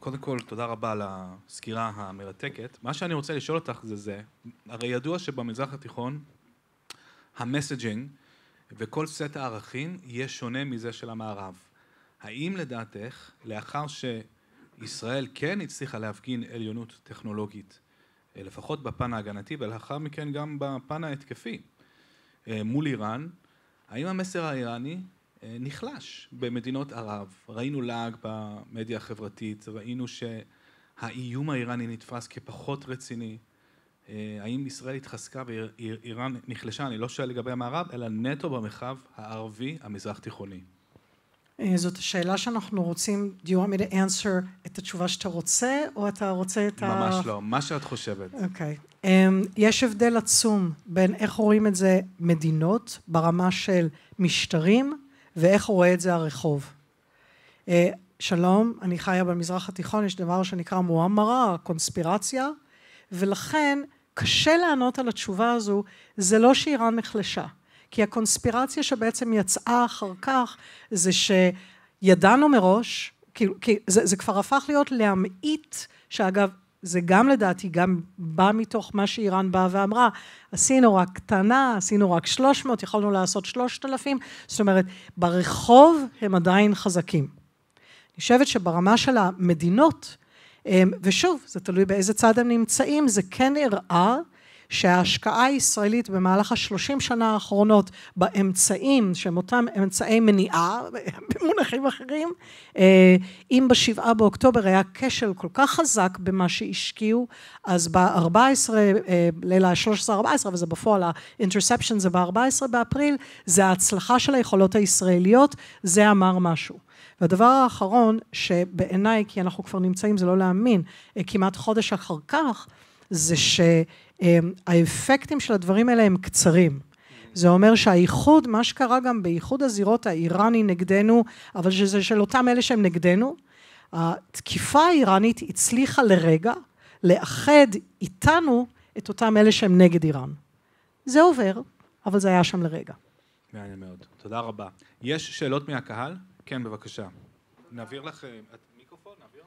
[SPEAKER 1] קודם כל, תודה רבה על הסקירה המרתקת. מה שאני רוצה לשאול אותך זה, הרי ידוע שבמזרח התיכון, המסג'ינג וכל סט הערכים יהיה שונה מזה של המערב. האם לדעתך, לאחר שישראל כן הצליחה להפגין עליונות טכנולוגית, לפחות בפן ההגנתי ולאחר מכן גם בפן ההתקפי, מול איראן, האם המסר האיראני נחלש במדינות ערב? ראינו לעג במדיה החברתית, ראינו שהאיום האיראני נתפס כפחות רציני, האם ישראל התחזקה ואיראן נחלשה, אני לא שואל לגבי המערב, אלא נטו במרחב הערבי המזרח תיכוני.
[SPEAKER 4] זאת השאלה שאנחנו רוצים, do you want me to answer את התשובה שאתה רוצה, או אתה רוצה את
[SPEAKER 1] ממש לא, מה שאת חושבת.
[SPEAKER 4] אוקיי. יש הבדל עצום בין איך רואים את זה מדינות, ברמה של משטרים, ואיך רואה את זה הרחוב. שלום, אני חיה במזרח התיכון, יש דבר שנקרא מואמרה, קונספירציה, ולכן קשה לענות על התשובה הזו, זה לא שאיראן נחלשה, כי הקונספירציה שבעצם יצאה אחר כך, זה שידענו מראש, כי זה כבר הפך להיות להמעיט, שאגב, זה גם לדעתי, גם בא מתוך מה שאיראן באה ואמרה, עשינו רק קטנה, עשינו רק 300, יכולנו לעשות 3,000, זאת אומרת, ברחוב הם עדיין חזקים. אני חושבת שברמה של המדינות, ושוב, זה תלוי באיזה צד הם נמצאים, זה כן הראה שההשקעה הישראלית במהלך 30 שנה האחרונות באמצעים, שהם אותם אמצעי מניעה, במונחים אחרים, אם ב7 באוקטובר היה כשל כל כך חזק במה שהשקיעו, אז ב-14, לילה 13-14, וזה בפועל, ה-interception זה ב-14 באפריל, זה ההצלחה של היכולות הישראליות, זה אמר משהו. והדבר האחרון שבעיניי, כי אנחנו כבר נמצאים, זה לא להאמין, כמעט חודש אחר כך, זה שהאפקטים של הדברים האלה הם קצרים. זה אומר שהאיחוד, מה שקרה גם באיחוד הזירות האיראני נגדנו, אבל שזה של אותם אלה שהם נגדנו, התקיפה האיראנית הצליחה לרגע לאחד איתנו את אותם אלה שהם נגד איראן. זה עובר, אבל זה היה שם לרגע.
[SPEAKER 1] מעניין מאוד. תודה רבה. יש שאלות מהקהל? כן, בבקשה. נעביר לך מיקרופון, נעביר?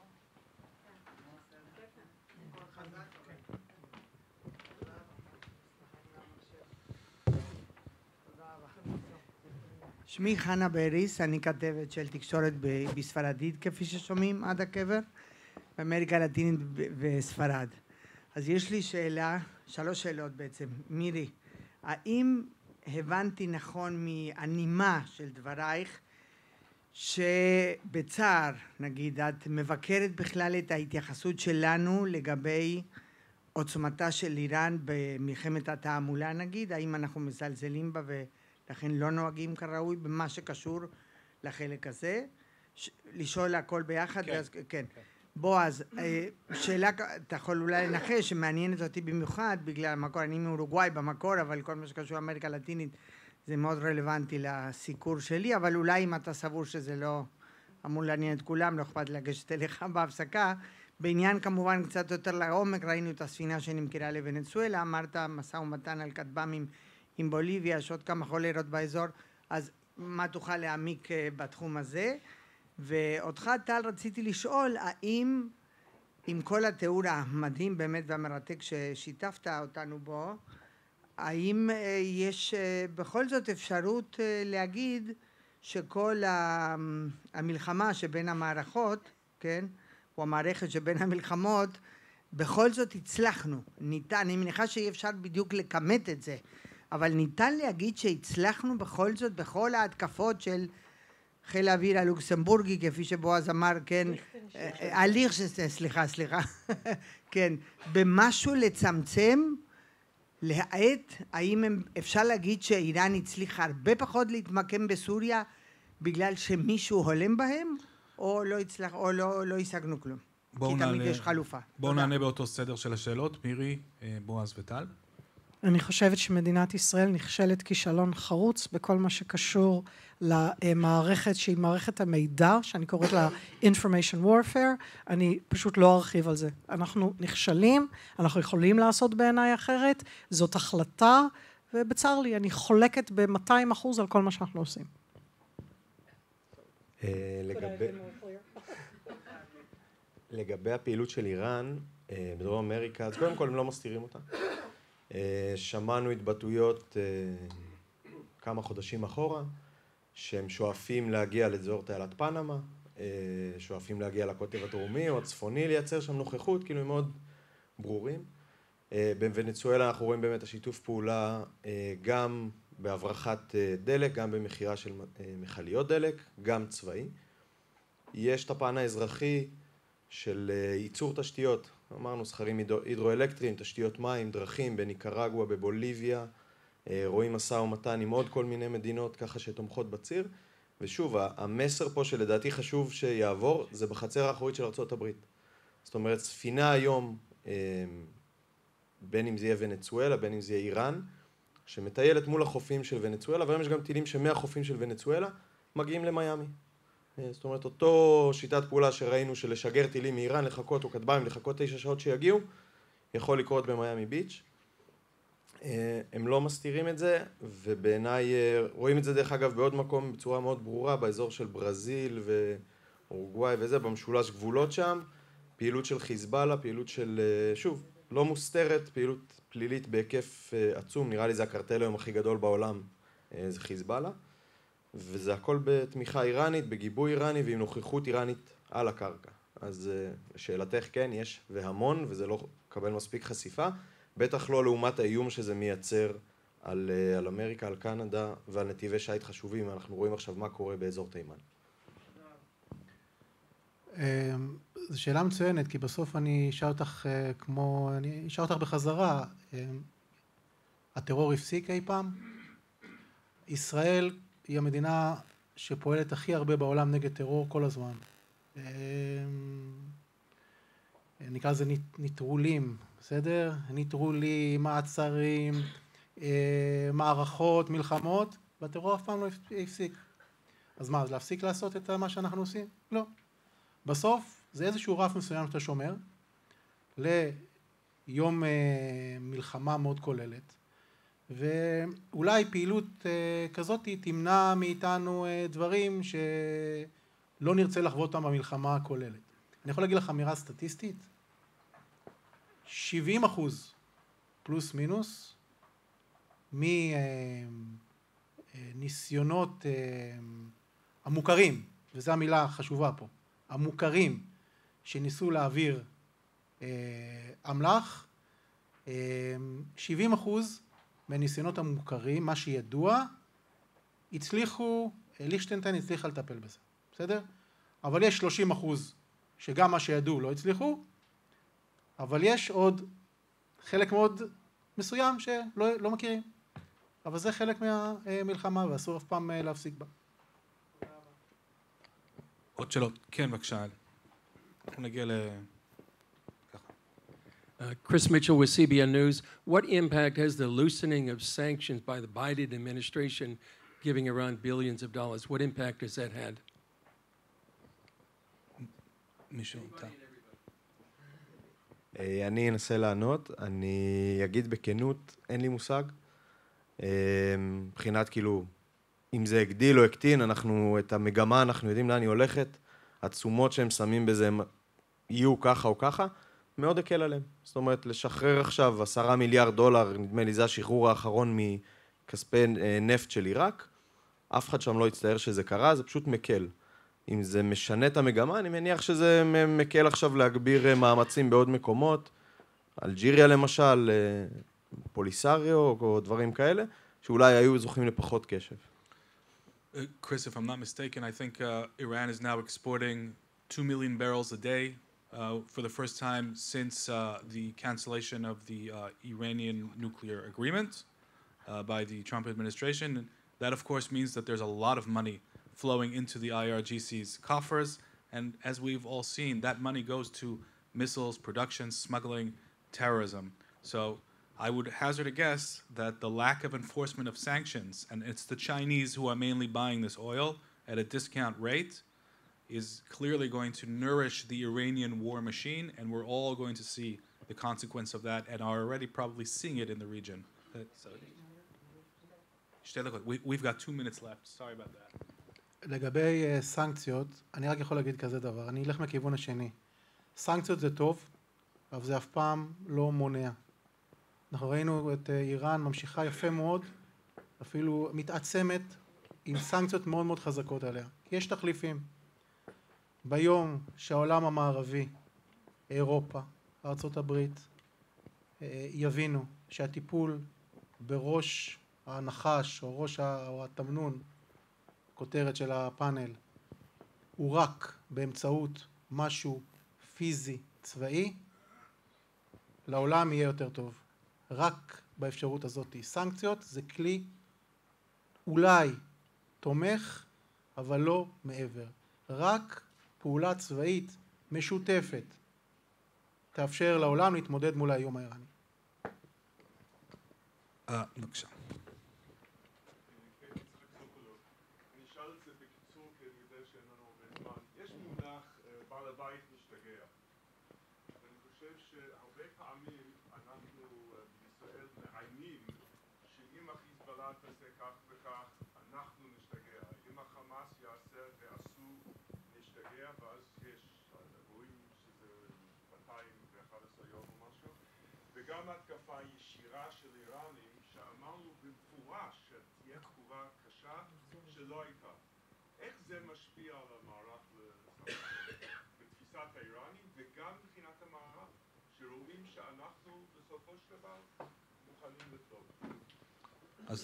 [SPEAKER 5] שמי חנה בריס, אני כתבת של תקשורת בספרדית, כפי ששומעים עד הקבר, באמריקה הלטינית וספרד. אז יש לי שאלה, 3 שאלות בעצם. מירי, האם הבנתי נכון מהנימה של דברייך, שבצער, נגיד, את מבקרת בכלל את ההתייחסות שלנו לגבי עוצמתה של איראן במלחמת התעמולה, נגיד, האם אנחנו מזלזלים בה ולכן לא נוהגים כראוי במה שקשור לחלק הזה? לשאול הכל ביחד?
[SPEAKER 1] כן.
[SPEAKER 5] ואז, כן. בועז, שאלה, אתה יכול אולי לנחש, שמעניינת אותי במיוחד בגלל המקור, אני מאורוגוואי במקור, אבל כל מה שקשור לאמריקה הלטינית זה מאוד רלוונטי לסיקור שלי, אבל אולי אם אתה סבור שזה לא אמור לעניין את כולם, לא אכפת לגשת אליך בהפסקה. בעניין כמובן קצת יותר לעומק, ראינו את הספינה שנמכרה לוונצואלה, אמרת משא ומתן על כטב"מים עם בוליביה, יש עוד כמה חולרות באזור, אז מה תוכל להעמיק בתחום הזה? ואותך טל רציתי לשאול, האם עם כל התיאור המדהים באמת והמרתק ששיתפת אותנו בו, האם יש בכל זאת אפשרות להגיד שכל המלחמה שבין המערכות, כן, או המערכת שבין המלחמות, בכל זאת הצלחנו, ניתן, אני מניחה שאי אפשר בדיוק לכמת את זה, אבל ניתן להגיד שהצלחנו בכל זאת, בכל ההתקפות של חיל האוויר הלוקסמבורגי, כפי שבועז אמר, כן, הליך סליחה, כן, במשהו לצמצם, להאט, האם אפשר להגיד שאיראן הצליחה הרבה פחות להתמקם בסוריה, בגלל שמישהו הולם בהם, או לא הצלח, או לא השגנו כלום? כי תמיד יש חלופה.
[SPEAKER 1] בואו נענה באותו סדר של השאלות, מירי, בועז וטל.
[SPEAKER 4] אני חושבת שמדינת ישראל נכשלת כישלון חרוץ בכל מה שקשור למערכת שהיא מערכת המידע, שאני קוראת לה Information Warfare, אני פשוט לא ארחיב על זה. אנחנו נכשלים, אנחנו יכולים לעשות בעיניי אחרת, זאת החלטה, ובצר לי, אני חולקת ב-200% על כל מה שאנחנו עושים.
[SPEAKER 2] לגבי הפעילות של איראן בדרום אמריקה, אז קודם כל הם לא מסתירים אותה. שמענו התבטאויות כמה חודשים אחורה, שהם שואפים להגיע לאזור תעלת פנמה, שואפים להגיע לקוטב הדרומי או הצפוני, לייצר שם נוכחות, כאילו הם מאוד ברורים. בוונצואלה אנחנו רואים באמת השיתוף פעולה גם בהברחת דלק, גם במכירה של מכליות דלק, גם צבאי. יש את הפן האזרחי של ייצור תשתיות, אמרנו סכרים הידרואלקטריים, תשתיות מים, דרכים בניקרגואה, בבוליביה, רואים משא ומתן עם עוד כל מיני מדינות ככה שתומכות בציר, ושוב המסר פה שלדעתי חשוב שיעבור זה בחצר האחורית של ארצות הברית. זאת אומרת ספינה היום, בין אם זה יהיה ונצואלה, בין אם זה יהיה איראן, שמטיילת מול החופים של ונצואלה, והיום יש גם טילים שמהחופים של ונצואלה מגיעים למיימי. זאת אומרת, אותו שיטת פעולה שראינו של לשגר טילים מאיראן, לחכות או כטב"מים, לחכות 9 שעות שיגיעו, יכול לקרות במיימי ביץ'. הם לא מסתירים את זה, ובעיניי רואים את זה דרך אגב בעוד מקום בצורה מאוד ברורה, באזור של ברזיל ואורוגוואי וזה, במשולש גבולות שם, פעילות של חיזבאללה, פעילות של, שוב, לא מוסתרת, פעילות פלילית בהיקף עצום, נראה לי זה הקרטל היום הכי גדול בעולם, זה חיזבאללה. וזה הכל בתמיכה איראנית, בגיבוי איראני ועם נוכחות איראנית על הקרקע. אז לשאלתך כן, יש והמון, וזה לא מקבל מספיק חשיפה, בטח לא לעומת האיום שזה מייצר על אמריקה, על קנדה ועל נתיבי שייט חשובים. אנחנו רואים עכשיו מה קורה באזור תימן.
[SPEAKER 3] זו שאלה מצוינת, כי בסוף אני אשאל אותך בחזרה, הטרור הפסיק אי פעם? ישראל היא המדינה שפועלת הכי הרבה בעולם נגד טרור כל הזמן. נקרא לזה נטרולים, בסדר? ניטרולים, מעצרים, מערכות, מלחמות, והטרור אף פעם לא הפסיק. אז מה, אז להפסיק לעשות את מה שאנחנו עושים? לא. בסוף זה איזשהו רף מסוים שאתה שומר ליום מלחמה מאוד כוללת, ואולי פעילות כזאת תמנע מאיתנו דברים שלא נרצה לחוות אותם במלחמה הכוללת. אני יכול להגיד לך אמירה סטטיסטית, 70% פלוס מינוס מניסיונות המוכרים, וזו המילה החשובה פה, המוכרים שניסו להעביר אמל"ח, 70% מהניסיונות המוכרים, מה שידוע, הצליחו, ליכטנשטיין הצליחה לטפל בזה, בסדר? אבל יש 30% שגם מה שידעו לא הצליחו, אבל יש עוד חלק מאוד מסוים שלא מכירים. אבל זה חלק מהמלחמה ואסור אף פעם להפסיק בה.
[SPEAKER 1] עוד שאלות? כן, בבקשה. אנחנו נגיע
[SPEAKER 6] Chris Mitchell with CBN News. What impact has the loosening of sanctions by the Biden administration giving Iran billions of dollars? What impact has that had?
[SPEAKER 1] מישהו?
[SPEAKER 2] אני אנסה לענות, אני אגיד בכנות, אין לי מושג. מבחינת כאילו, אם זה הגדיל או הקטין, את המגמה אנחנו יודעים לאן היא הולכת, התשומות שהם שמים בזה יהיו ככה או ככה, מאוד הקל עליהם. זאת אומרת, לשחרר עכשיו 10 מיליארד דולר, נדמה לי זה השחרור האחרון מכספי נפט של עיראק, אף אחד שם לא יצטער שזה קרה, זה פשוט מקל. אם זה משנה את המגמה, אני מניח שזה מקל עכשיו להגביר מאמצים בעוד מקומות, אלג'יריה למשל, פוליסריו או דברים כאלה, שאולי היו זוכים לפחות קשב.
[SPEAKER 1] Chris, if I'm not mistaken, I think Iran is now exporting 2 million barrels a day for the first time since the cancellation of the Iranian nuclear agreement by the Trump administration. And that, of course, means that there's a lot of money flowing into the IRGC's coffers. And as we've all seen, that money goes to missiles, production, smuggling, terrorism. So I would hazard a guess that the lack of enforcement of sanctions, and it's the Chinese who are mainly buying this oil at a discount rate, is clearly going to nourish the Iranian war machine, and we're all going to see the consequence of that and are already probably seeing it in the region. We've got 2 minutes left. Sorry about that.
[SPEAKER 3] לגבי סנקציות, אני רק יכול להגיד כזה דבר, אני אלך מכיוון השני. סנקציות זה טוב, אבל זה אף פעם לא מונע. אנחנו ראינו את איראן ממשיכה יפה מאוד, אפילו מתעצמת עם סנקציות מאוד מאוד חזקות עליה. יש תחליפים. ביום שהעולם המערבי, אירופה, ארצות הברית, יבינו שהטיפול בראש הנחש או ראש או התמנון, כותרת של הפאנל, הוא רק באמצעות משהו פיזי צבאי, לעולם יהיה יותר טוב. רק באפשרות הזאת. סנקציות זה כלי אולי תומך, אבל לא מעבר. רק פעולה צבאית משותפת תאפשר לעולם להתמודד מול האיום האיראני.
[SPEAKER 1] בבקשה.
[SPEAKER 7] וגם התקפה ישירה של איראנים שאמרנו במפורש שתהיה תגובה קשה שלא הייתה. איך זה משפיע על המערב בתפיסת האיראנים וגם מבחינת המערב שרואים שאנחנו בסופו של דבר מוכנים לטוב?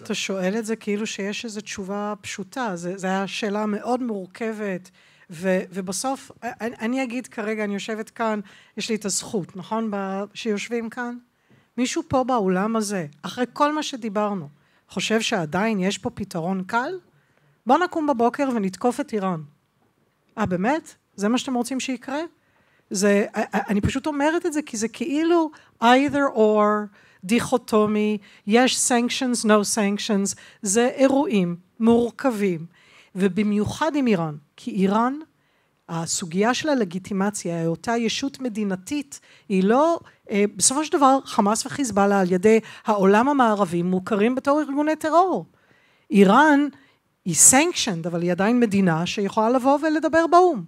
[SPEAKER 4] אתה שואל את זה כאילו שיש איזו תשובה פשוטה, זו הייתה שאלה מאוד מורכבת, ובסוף, אני אגיד כרגע, אני יושבת כאן, יש לי את הזכות, נכון? שיושבים כאן? מישהו פה באולם הזה, אחרי כל מה שדיברנו, חושב שעדיין יש פה פתרון קל? בוא נקום בבוקר ונתקוף את איראן. באמת? זה מה שאתם רוצים שיקרה? אני פשוט אומרת את זה כי זה כאילו either or, דיכוטומי, יש sanctions, no sanctions, זה אירועים מורכבים, ובמיוחד עם איראן, כי איראן, הסוגיה של הלגיטימציה, אותה ישות מדינתית, היא לא, בסופו של דבר, חמאס וחיזבאללה על ידי העולם המערבי מוכרים בתור ארגוני טרור. איראן היא sanctioned, אבל היא עדיין מדינה שיכולה לבוא ולדבר באו"ם.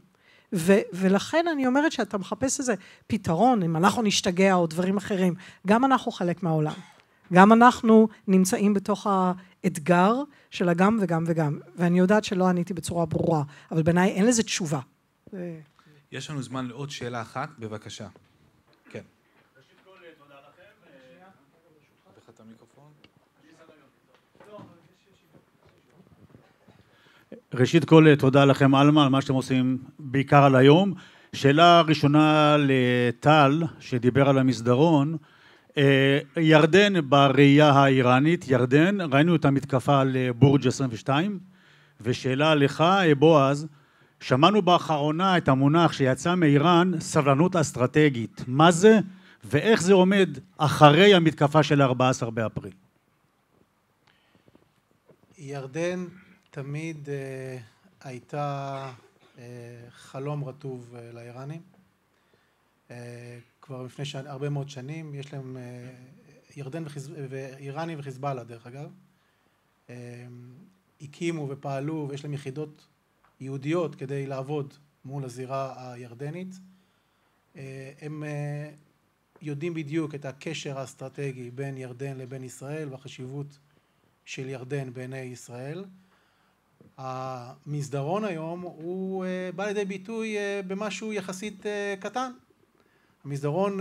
[SPEAKER 4] ולכן אני אומרת שאתה מחפש איזה פתרון, אם אנחנו נשתגע או דברים אחרים, גם אנחנו חלק מהעולם. גם אנחנו נמצאים בתוך האתגר של הגם וגם וגם. ואני יודעת שלא עניתי בצורה ברורה, אבל בעיניי אין לזה תשובה.
[SPEAKER 1] יש לנו זמן לעוד שאלה אחת, בבקשה. כן.
[SPEAKER 8] ראשית כל, תודה לכם.
[SPEAKER 1] לך את המיקרופון.
[SPEAKER 8] ראשית כל, תודה לכם אלמה על מה שאתם עושים בעיקר על היום. שאלה ראשונה לטל, שדיבר על המסדרון. ירדן בראייה האיראנית, ירדן, ראינו את המתקפה על בורג' 22, ושאלה לך, בועז, שמענו באחרונה את המונח שיצא מאיראן, סבלנות אסטרטגית. מה זה ואיך זה עומד אחרי המתקפה של 14 באפריל? ירדן
[SPEAKER 3] תמיד הייתה חלום רטוב לאיראנים. כבר לפני הרבה מאוד שנים, יש להם ירדן ואיראנים וחיזבאללה דרך אגב, הקימו ופעלו ויש להם יחידות יהודיות כדי לעבוד מול הזירה הירדנית. הם יודעים בדיוק את הקשר האסטרטגי בין ירדן לבין ישראל והחשיבות של ירדן בעיני ישראל. המסדרון היום הוא בא לידי ביטוי במשהו יחסית קטן. המסדרון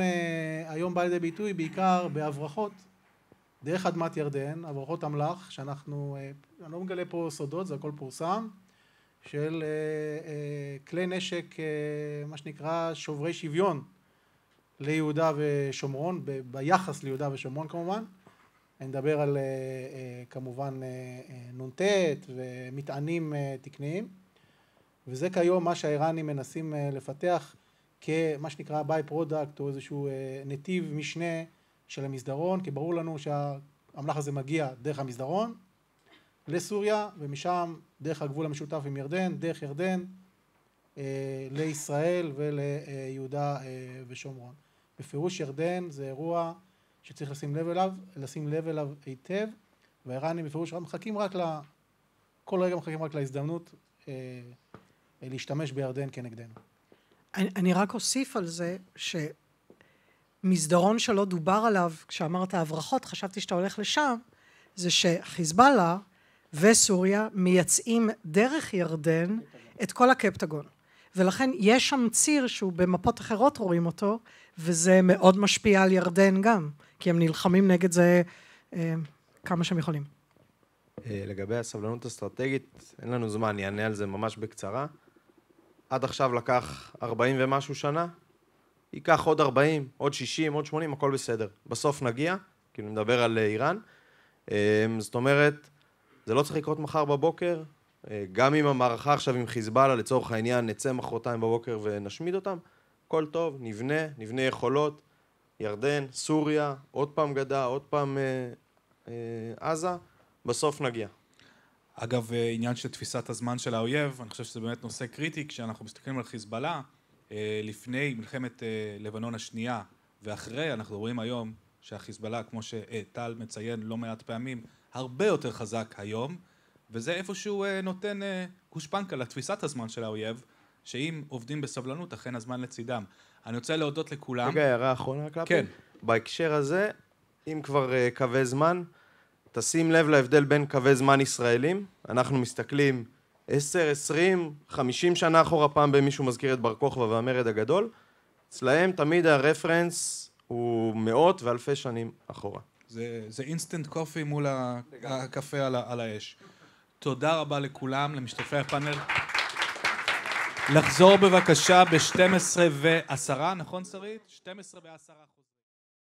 [SPEAKER 3] היום בא לידי ביטוי בעיקר בהברחות דרך אדמת ירדן, הברחות אמל"ח שאנחנו, אני לא מגלה פה סודות, זה הכל פורסם, של כלי נשק, מה שנקרא שוברי שוויון ליהודה ושומרון, ביחס ליהודה ושומרון כמובן. אני מדבר על כמובן נ"ט ומטענים תקניים, וזה כיום מה שהאיראנים מנסים לפתח כמה שנקרא ביי פרודקט או איזשהו נתיב משנה של המסדרון, כי ברור לנו שהאמל"ח הזה מגיע דרך המסדרון לסוריה, ומשם דרך הגבול המשותף עם ירדן, דרך ירדן לישראל וליהודה ושומרון. בפירוש ירדן זה אירוע שצריך לשים לב אליו היטב, והאיראנים בפירוש מחכים רק כל רגע מחכים רק להזדמנות להשתמש בירדן כנגדנו.
[SPEAKER 4] אני רק אוסיף על זה שמסדרון שלא דובר עליו, כשאמרת הברחות, חשבתי שאתה הולך לשם, זה שחיזבאללה וסוריה מייצאים דרך ירדן את כל הקפטגון. ולכן יש שם ציר שהוא במפות אחרות רואים אותו, וזה מאוד משפיע על ירדן גם, כי הם נלחמים נגד זה כמה שהם יכולים.
[SPEAKER 2] לגבי הסבלנות אסטרטגית, אין לנו זמן, אני אענה על זה ממש בקצרה. עד עכשיו לקח 40 ומשהו שנה, ייקח עוד 40, עוד 60, עוד 80, הכל בסדר. בסוף נגיע, כי אני מדבר על איראן. זאת אומרת, זה לא צריך לקרות מחר בבוקר, גם אם המערכה עכשיו עם חיזבאללה, לצורך העניין, נצא מחרתיים בבוקר ונשמיד אותם, הכל טוב, נבנה יכולות, ירדן, סוריה, עוד פעם גדה, עוד פעם עזה, בסוף נגיע.
[SPEAKER 1] אגב, עניין של תפיסת הזמן של האויב, אני חושב שזה באמת נושא קריטי, כשאנחנו מסתכלים על חיזבאללה, לפני מלחמת לבנון השנייה ואחרי, אנחנו רואים היום שהחיזבאללה, כמו שטל מציין לא מעט פעמים, הרבה יותר חזק היום, וזה איפשהו נותן גושפנקה לתפיסת הזמן של האויב, שאם עובדים בסבלנות, אכן הזמן לצידם. אני רוצה להודות לכולם.
[SPEAKER 2] רגע, הערה אחרונה קלפי.
[SPEAKER 1] כן.
[SPEAKER 2] בהקשר הזה, אם כבר קווי זמן, תשים לב להבדל בין קווי זמן ישראלים. אנחנו מסתכלים 10, 20, 50 שנה אחורה, פעם במישהו מזכיר את בר כוכבא והמרד הגדול. אצלהם תמיד הרפרנס הוא מאות ואלפי שנים אחורה.
[SPEAKER 1] זה אינסטנט קופי מול הקפה על האש. תודה רבה לכולם, למשתתפי הפאנל. לחזור בבקשה ב-12:10, נכון שרית? 12:10.